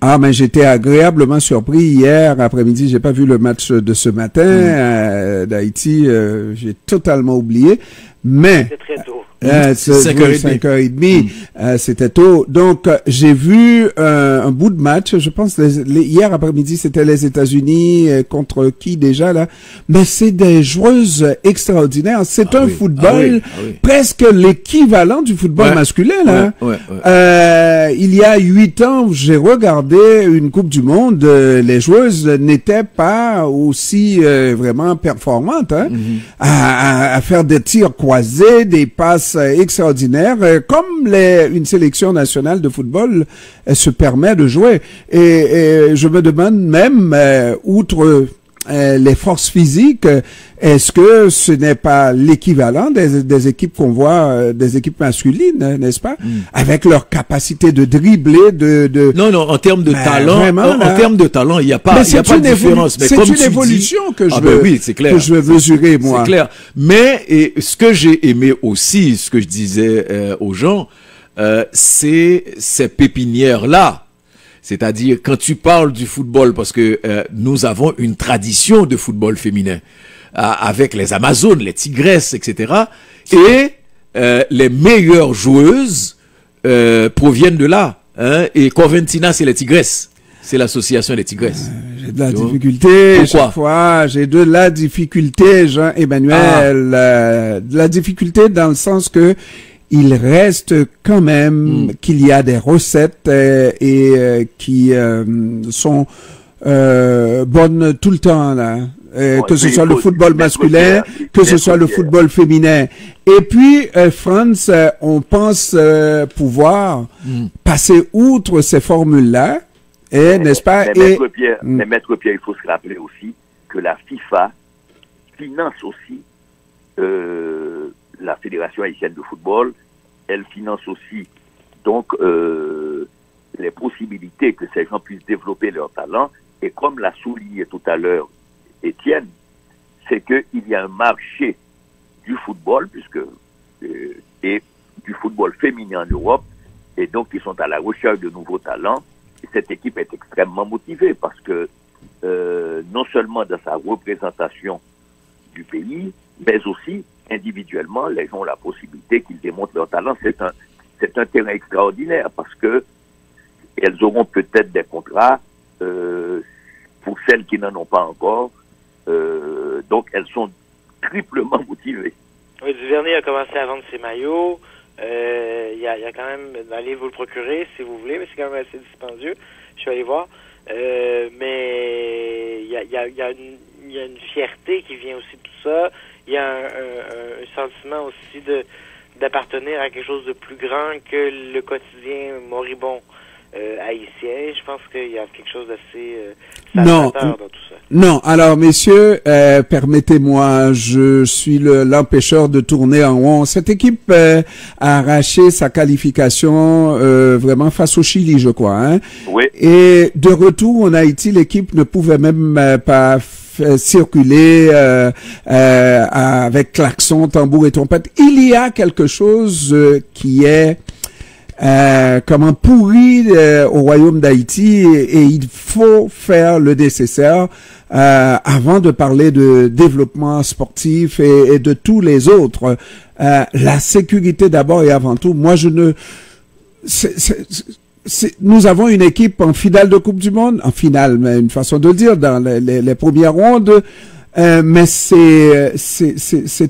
Ah, mais j'étais agréablement surpris hier après-midi. J'ai pas vu le match de ce matin d'Haïti. J'ai totalement oublié. Mais c'est très tôt. 5h30. C'était tôt. Donc, j'ai vu un bout de match. Je pense hier après-midi, c'était les États-Unis contre qui déjà là. Mais c'est des joueuses extraordinaires. C'est un football presque l'équivalent du football masculin là. Il y a 8 ans, j'ai regardé une Coupe du Monde. Les joueuses n'étaient pas aussi vraiment performantes à faire des tirs croisés, des passes extraordinaires, comme une sélection nationale de football se permet de jouer. Et je me demande même, outre les forces physiques, est-ce que ce n'est pas l'équivalent des équipes qu'on voit, des équipes masculines, n'est-ce pas, avec leur capacité de dribbler, Non, en termes de talent, vraiment, en termes de talent, il n'y a pas de différence. Mais c'est comme une évolution que je veux mesurer, moi. C'est clair. Mais ce que j'ai aimé aussi, ce que je disais aux gens, c'est ces pépinières-là. C'est-à-dire, quand tu parles du football, parce que nous avons une tradition de football féminin, avec les Amazones, les Tigresses, etc. Et les meilleures joueuses proviennent de là. Et Coventina, c'est les Tigresses. C'est l'association des Tigresses. J'ai de la difficulté chaque fois. J'ai de la difficulté, Jean-Emmanuel. De la difficulté dans le sens que il reste quand même qu'il y a des recettes qui sont bonnes tout le temps là. Que ce soit le football masculin, que ce soit le football féminin. Et puis, Franz, on pense pouvoir passer outre ces formules-là, n'est-ce pas? Mais Maître Pierre, il faut se rappeler aussi que la FIFA finance aussi la Fédération haïtienne de football. Elle finance aussi donc les possibilités que ces gens puissent développer leur talent. Et comme l'a souligné tout à l'heure Étienne, c'est qu'il y a un marché du football, et du football féminin en Europe, et donc ils sont à la recherche de nouveaux talents. Et cette équipe est extrêmement motivée parce que non seulement dans sa représentation du pays, mais aussi individuellement, les gens ont la possibilité qu'ils démontrent leur talent. C'est un terrain extraordinaire parce que elles auront peut-être des contrats pour celles qui n'en ont pas encore. Donc elles sont triplement motivées. Oui, Duvernay a commencé à vendre ses maillots. Il y a quand même, allez vous le procurer si vous voulez, mais c'est quand même assez dispendieux. Je suis allé voir. Mais il y a une fierté qui vient aussi de tout ça. Il y a un sentiment aussi d'appartenir à quelque chose de plus grand que le quotidien moribond haïtien. Je pense qu'il y a quelque chose d'assez salvateur dans tout ça. Non, alors messieurs, permettez-moi, je suis l'empêcheur de tourner en rond. Cette équipe a arraché sa qualification vraiment face au Chili, je crois. Hein? Oui. Et de retour en Haïti, l'équipe ne pouvait même pas circuler avec klaxon, tambour et trompette. Il y a quelque chose qui est pourri au royaume d'Haïti et il faut faire le nécessaire avant de parler de développement sportif et de tous les autres. La sécurité d'abord et avant tout. Moi, nous avons une équipe en finale de Coupe du Monde, en finale, mais une façon de le dire, dans les premières rondes, mais c'est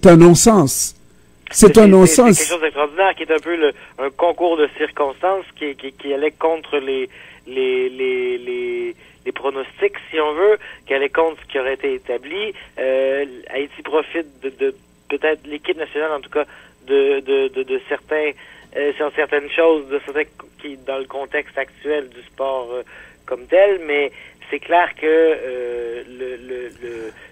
un non-sens. C'est un non-sens. C'est quelque chose d'extraordinaire qui est un peu un concours de circonstances qui allait contre les pronostics, si on veut, qui allait contre ce qui aurait été établi. Haïti profite de peut-être l'équipe nationale, en tout cas, de certaines choses, de certains qui dans le contexte actuel du sport comme tel, mais c'est clair que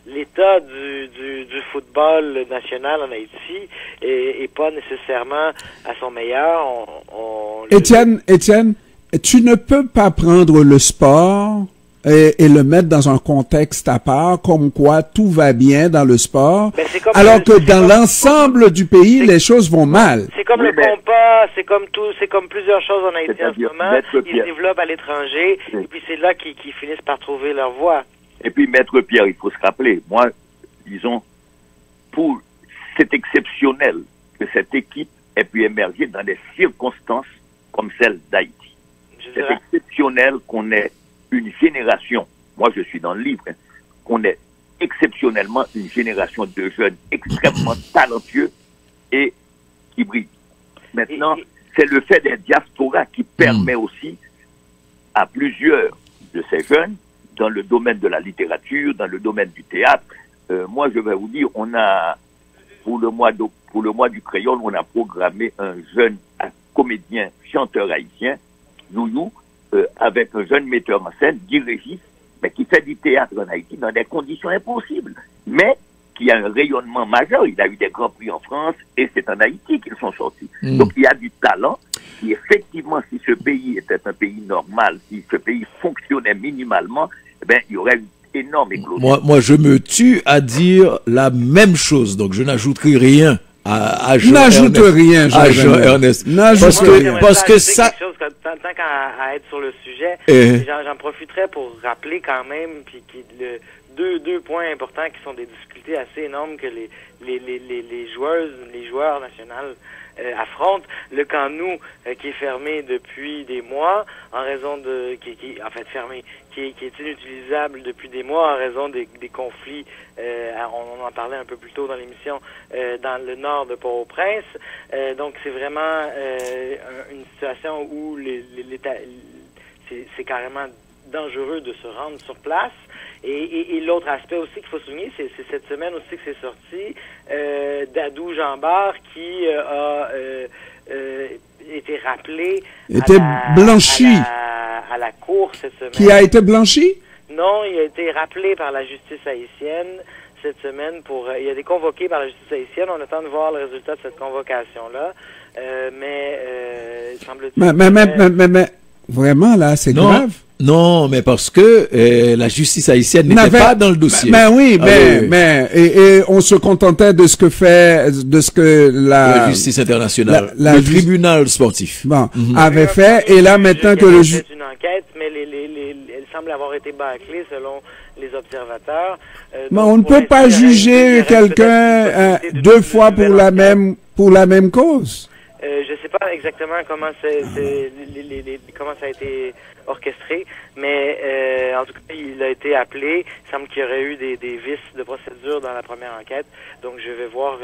l'état du football national en Haïti est pas nécessairement à son meilleur. Étienne, tu ne peux pas prendre le sport et le mettre dans un contexte à part, comme quoi tout va bien dans le sport, alors que dans l'ensemble du pays, les choses vont mal. C'est comme le compas, c'est comme plusieurs choses en Haïti en ce moment. Ils se développent à l'étranger, et puis c'est là qu'ils finissent par trouver leur voie. Et puis, Maître Pierre, il faut se rappeler, moi, disons, c'est exceptionnel que cette équipe ait pu émerger dans des circonstances comme celle d'Haïti. C'est exceptionnel qu'on ait une génération, moi je suis dans le livre, qu'on ait exceptionnellement une génération de jeunes extrêmement talentueux et qui brillent. Maintenant, c'est le fait des diasporas qui permet aussi à plusieurs de ces jeunes, dans le domaine de la littérature, dans le domaine du théâtre, moi je vais vous dire, on a, pour le mois du créole, on a programmé un jeune comédien, chanteur haïtien, Zouyou, avec un jeune metteur en scène, Guy Régis, mais qui fait du théâtre en Haïti dans des conditions impossibles, mais qui a un rayonnement majeur. Il a eu des grands prix en France et c'est en Haïti qu'ils sont sortis. Donc il y a du talent qui, effectivement, si ce pays était un pays normal, si ce pays fonctionnait minimalement, il y aurait une énorme éclosion. Moi, je me tue à dire la même chose, donc je n'ajouterai rien. N'ajoute rien, Jean-Ernest. Parce que ça. Tant qu'à être sur le sujet, j'en profiterai pour rappeler quand même deux points importants qui sont des difficultés assez énormes que les joueurs nationales affrontent. Le camp Nou, qui est fermé depuis des mois, en raison de... qui est inutilisable depuis des mois en raison des conflits, on en parlait un peu plus tôt dans l'émission, dans le nord de Port-au-Prince. Donc c'est vraiment une situation où c'est carrément dangereux de se rendre sur place. Et l'autre aspect aussi qu'il faut souligner, c'est cette semaine aussi que c'est sorti, Dadou Jambard qui a été rappelé blanchi à la cour cette semaine. Qui a été blanchi? Non, il a été rappelé par la justice haïtienne cette semaine il a été convoqué par la justice haïtienne. On attend de voir le résultat de cette convocation-là. Semble-t-il... Mais vraiment, là, c'est grave. Non, mais parce que la justice haïtienne n'était pas dans le dossier. Et on se contentait de ce que la justice internationale, le tribunal sportif, avait fait. Et là, maintenant que le juge une enquête, mais elle semble avoir été bâclée selon les observateurs. On ne peut pas juger quelqu'un deux fois pour la même cause. Je sais pas exactement comment comment ça a été orchestré, mais en tout cas, il a été appelé. Il semble qu'il y aurait eu des vices de procédure dans la première enquête. Donc, je vais voir.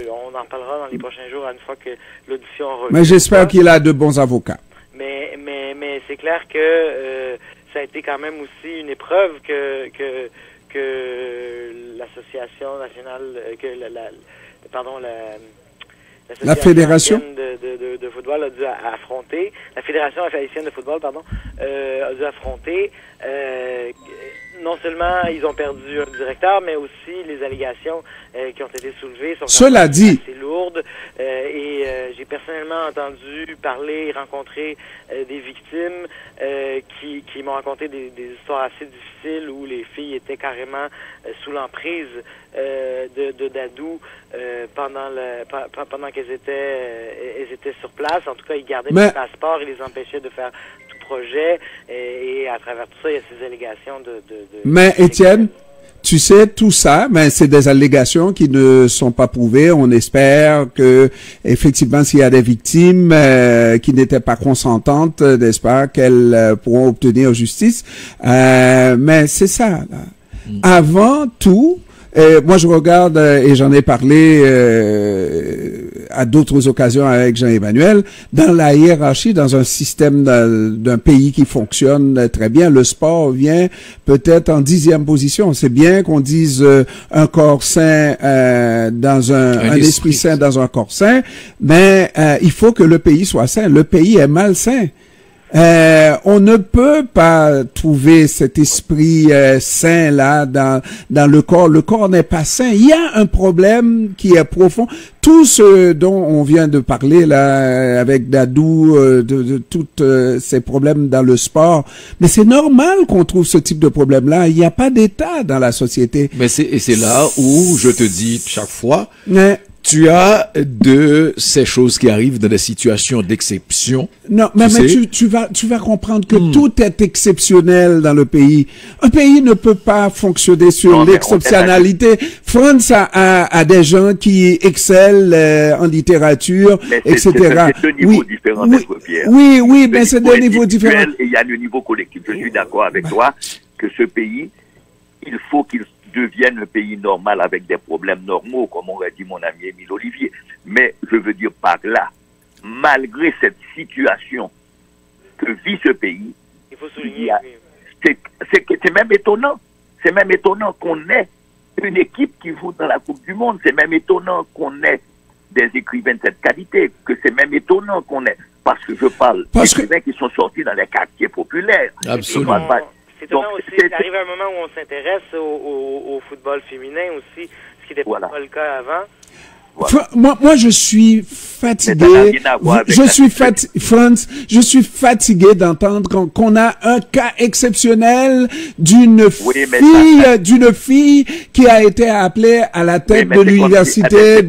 On en parlera dans les prochains jours, une fois que l'audition aura eu. Mais j'espère qu'il a de bons avocats. Mais c'est clair que ça a été quand même aussi une épreuve que l'association nationale, la fédération de football a dû affronter, la fédération haïtienne de football, a dû affronter. Non seulement ils ont perdu un directeur, mais aussi les allégations qui ont été soulevées sont assez lourdes. J'ai personnellement entendu parler et rencontrer des victimes qui m'ont raconté des histoires assez difficiles où les filles étaient carrément sous l'emprise de Dadou pendant qu'elles étaient sur place. En tout cas, ils gardaient les passeports et les empêchaient de faire tout projet. Et à travers tout ça, il y a ces allégations Mais Étienne, tu sais, tout ça, c'est des allégations qui ne sont pas prouvées. On espère que, effectivement, s'il y a des victimes qui n'étaient pas consentantes, n'est-ce pas, qu'elles pourront obtenir justice. Mais c'est ça, là. Avant tout, moi je regarde, et j'en ai parlé à d'autres occasions avec Jean-Emmanuel, dans la hiérarchie, dans un système d'un pays qui fonctionne très bien, le sport vient peut-être en 10e position. C'est bien qu'on dise un corps sain dans un esprit sain dans un corps sain, mais il faut que le pays soit sain. Le pays est malsain. On ne peut pas trouver cet esprit sain là dans le corps. Le corps n'est pas sain. Il y a un problème qui est profond. Tout ce dont on vient de parler là avec Dadou, de tous ces problèmes dans le sport, mais c'est normal qu'on trouve ce type de problème là. Il n'y a pas d'État dans la société. Mais c'est là où je te dis chaque fois. Tu as de ces choses qui arrivent dans des situations d'exception. Non, mais tu vas comprendre que tout est exceptionnel dans le pays. Un pays ne peut pas fonctionner sur l'exceptionnalité. France a des gens qui excellent en littérature, etc. C'est deux niveaux différents d'être Pierre. Oui, mais c'est deux niveaux différents. Et il y a le niveau collectif. Je suis d'accord avec toi que ce pays, il faut qu'il devienne un pays normal avec des problèmes normaux, comme aurait dit mon ami Émile Olivier. Mais je veux dire par là, malgré cette situation que vit ce pays, il faut souligner, c'est même étonnant. C'est même étonnant qu'on ait une équipe qui joue dans la Coupe du Monde. C'est même étonnant qu'on ait des écrivains de cette qualité. Que c'est même étonnant qu'on ait, parce que je parle d'écrivains qui sont sortis dans les quartiers populaires. Absolument. C'est étonnant aussi, il arrive un moment où on s'intéresse au football féminin aussi, ce qui n'était pas le cas avant. Voilà. Moi, je suis fatigué. Je suis fatigué d'entendre qu'on a un cas exceptionnel d'une fille qui a été appelée à la tête de l'université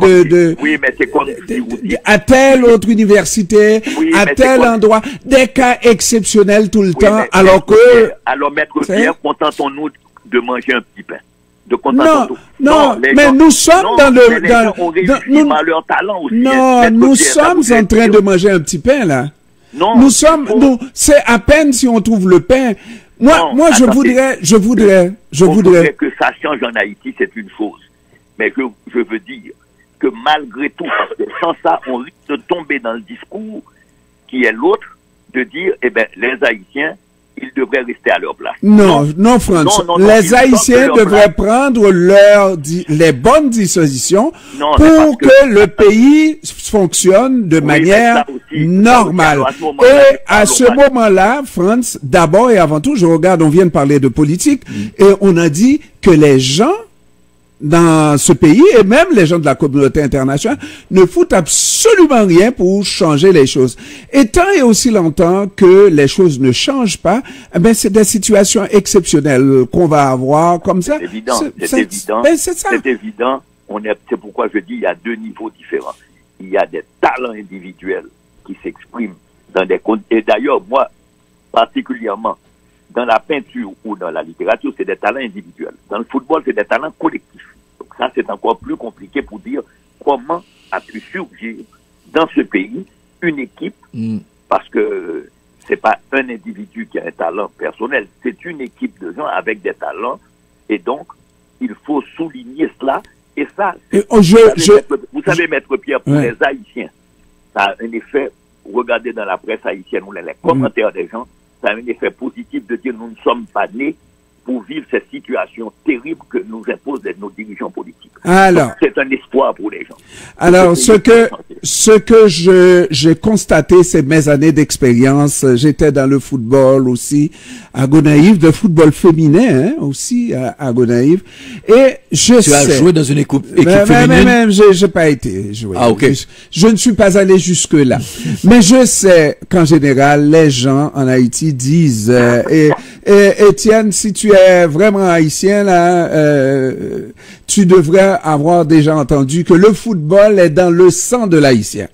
à telle autre université, à tel endroit, des cas exceptionnels tout le temps, alors, Maître Pierre, contentons-nous de manger un petit pain. de Constantino. Non, les mais gens- nous sommes non, dans mais le... les dans- gens ont réussi nous- par leur talent aussi. non, Maître nous Pierre, ça sommes vous en train fait de dire. manger un petit pain, là. Non, Nous sommes... il faut- nous, c'est à peine si on trouve le pain. Non, Moi, je attendez. voudrais... On voudrait que ça change en Haïti, c'est une chose. Mais je veux dire que malgré tout, parce que sans ça, on risque de tomber dans le discours qui est l'autre, de dire, eh ben, les Haïtiens, ils devraient rester à leur place. Non, Franz. Non, les ils Haïtiens sortent de leur devraient prendre les bonnes dispositions Non, mais pour parce que le pays fonctionne de Oui, manière mais ça aussi, normale. à ce moment-là, Et c'est pas à ce normal. moment-là, Franz, d'abord et avant tout, je regarde, on vient de parler de politique, et on a dit que les gens dans ce pays, et même les gens de la communauté internationale, ne foutent absolument rien pour changer les choses. Et tant et aussi longtemps que les choses ne changent pas, eh ben, c'est des situations exceptionnelles qu'on va avoir comme ça. C'est évident, c'est évident. Ben, c'est ça. C'est évident. C'est pourquoi je dis il y a deux niveaux différents. Il y a des talents individuels qui s'expriment dans des comptes. Et d'ailleurs, moi, particulièrement, dans la peinture ou dans la littérature, c'est des talents individuels. Dans le football, c'est des talents collectifs. Donc ça, c'est encore plus compliqué pour dire comment a pu surgir dans ce pays une équipe, parce que c'est pas un individu qui a un talent personnel, c'est une équipe de gens avec des talents, et donc il faut souligner cela. Et ça, vous savez, Maître Pierre, pour les Haïtiens, ça a un effet, regardez dans la presse haïtienne ou les commentaires des gens, ça a un effet positif de dire nous ne sommes pas nés pour vivre cette situation terrible que nous imposent nos dirigeants politiques. Alors, c'est un espoir pour les gens. Alors, ce que j'ai constaté, c'est mes années d'expérience. J'étais dans le football aussi, à Gonaïves, de football féminin, hein, aussi, à Gonaïves. Et tu as joué dans une équipe féminine? Mais j'ai pas été joué. Ah, ok. Je ne suis pas allé jusque là. Mais je sais qu'en général, les gens en Haïti disent, et Étienne, si tu es vraiment haïtien, là, tu devrais avoir déjà entendu que le football est dans le sang de l'haïtien.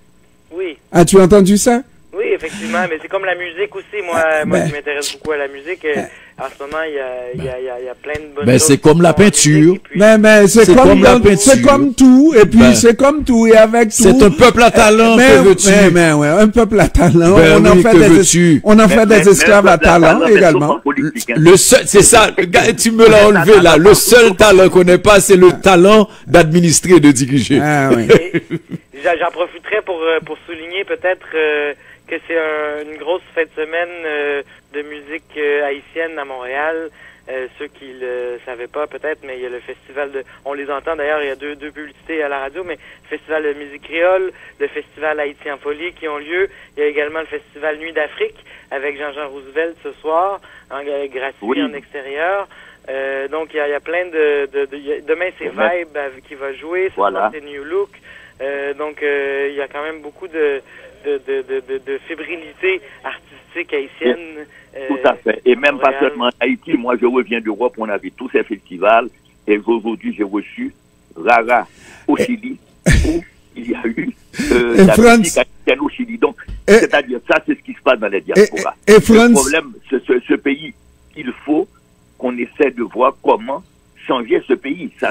Oui. As-tu entendu ça? Oui, effectivement, mais c'est comme la musique aussi. Moi qui m'intéresse beaucoup à la musique, en ce moment, il y a plein de bonnes choses. C'est comme la peinture. Mais c'est comme la peinture. C'est comme tout, et puis c'est comme tout, et avec tout. C'est un peuple à talent, que veux-tu? Ouais, un peuple à talent. On en fait des esclaves à talent également. Le seul, c'est ça, tu me l'as enlevé là. Le seul talent qu'on n'ait pas, c'est le talent d'administrer et de diriger. Ah, oui. J'en profiterai pour souligner peut-être que c'est une grosse fin de semaine de musique haïtienne à Montréal. Ceux qui le savaient pas peut-être, mais il y a le festival on les entend d'ailleurs, il y a deux publicités à la radio, mais le festival de musique créole, le festival Haïti en folie qui ont lieu. Il y a également le festival Nuit d'Afrique avec Jean-Jean Roosevelt ce soir, gratuit en extérieur. Donc il y a plein demain c'est Vibe qui va jouer, ce soir c'est New Look. Donc il y a quand même beaucoup de fébrilité artistique haïtienne. Tout à fait. Et même pas seulement en Haïti. Moi, je reviens d'Europe, on avait tous ces festivals. Et aujourd'hui, j'ai reçu Rara au Chili, où il y a eu la musique haïtienne au Chili. Donc, c'est-à-dire, ça, c'est ce qui se passe dans les diasporas. Le problème, ce pays, il faut qu'on essaie de voir comment changer ce pays. Ça,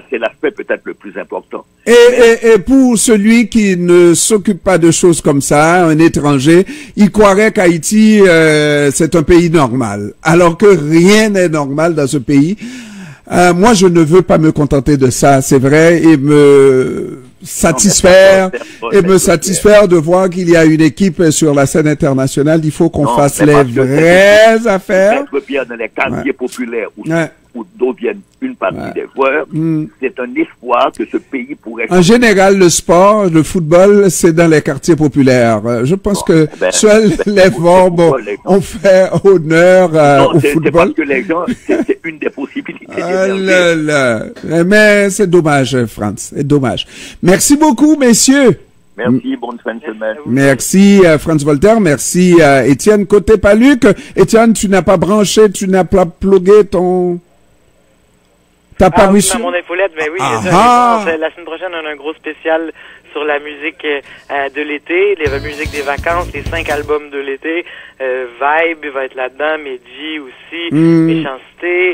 c'est l'aspect peut-être le plus important. Et pour celui qui ne s'occupe pas de choses comme ça, un étranger, il croirait qu'Haïti, c'est un pays normal. Alors que rien n'est normal dans ce pays. Moi, je ne veux pas me contenter de ça, c'est vrai, et me satisfaire de voir qu'il y a une équipe sur la scène internationale. Il faut qu'on fasse les vraies affaires. Maître Pierre, dans les quartiers populaires où d'où viennent une partie des joueurs, c'est un espoir que ce pays pourrait... En général, le sport, le football, c'est dans les quartiers populaires. Je pense que seuls les forts ont fait honneur au football. C'est parce que les gens, c'est une des possibilités. Mais c'est dommage, Franz, c'est dommage. Merci beaucoup, messieurs. Merci, bonne fin de semaine. Merci, Franz Voltaire. Merci, Étienne Côté-Paluc. Étienne, tu n'as pas branché, tu n'as pas plugué ta parution. Dans mon infolette, mais oui, la semaine prochaine, on a un gros spécial sur la musique de l'été, les musiques des vacances, les 5 albums de l'été. Vibe va être là-dedans, Medji aussi, Méchanceté.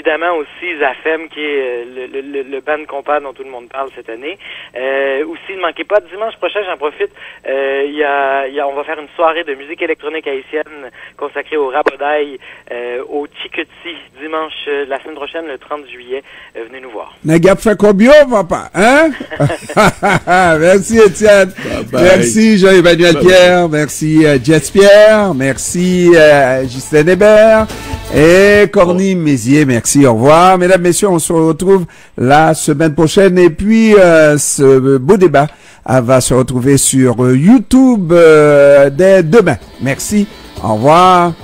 évidemment aussi Zafem, qui est le band compas dont tout le monde parle cette année. Aussi, ne manquez pas, dimanche prochain, j'en profite, on va faire une soirée de musique électronique haïtienne consacrée au rabodaï, au Tchiketi, dimanche, la semaine prochaine, le 30 juillet. Venez nous voir. Nagap fait combien, papa? Hein? Merci, Étienne. Bye bye. Merci, Jean-Emmanuel Pierre. Merci, Jess Pierre. Merci, Justin Hébert. Et Corny Mézier. Merci, au revoir. Mesdames, messieurs, on se retrouve la semaine prochaine. Et puis, ce beau débat va se retrouver sur YouTube dès demain. Merci. Au revoir.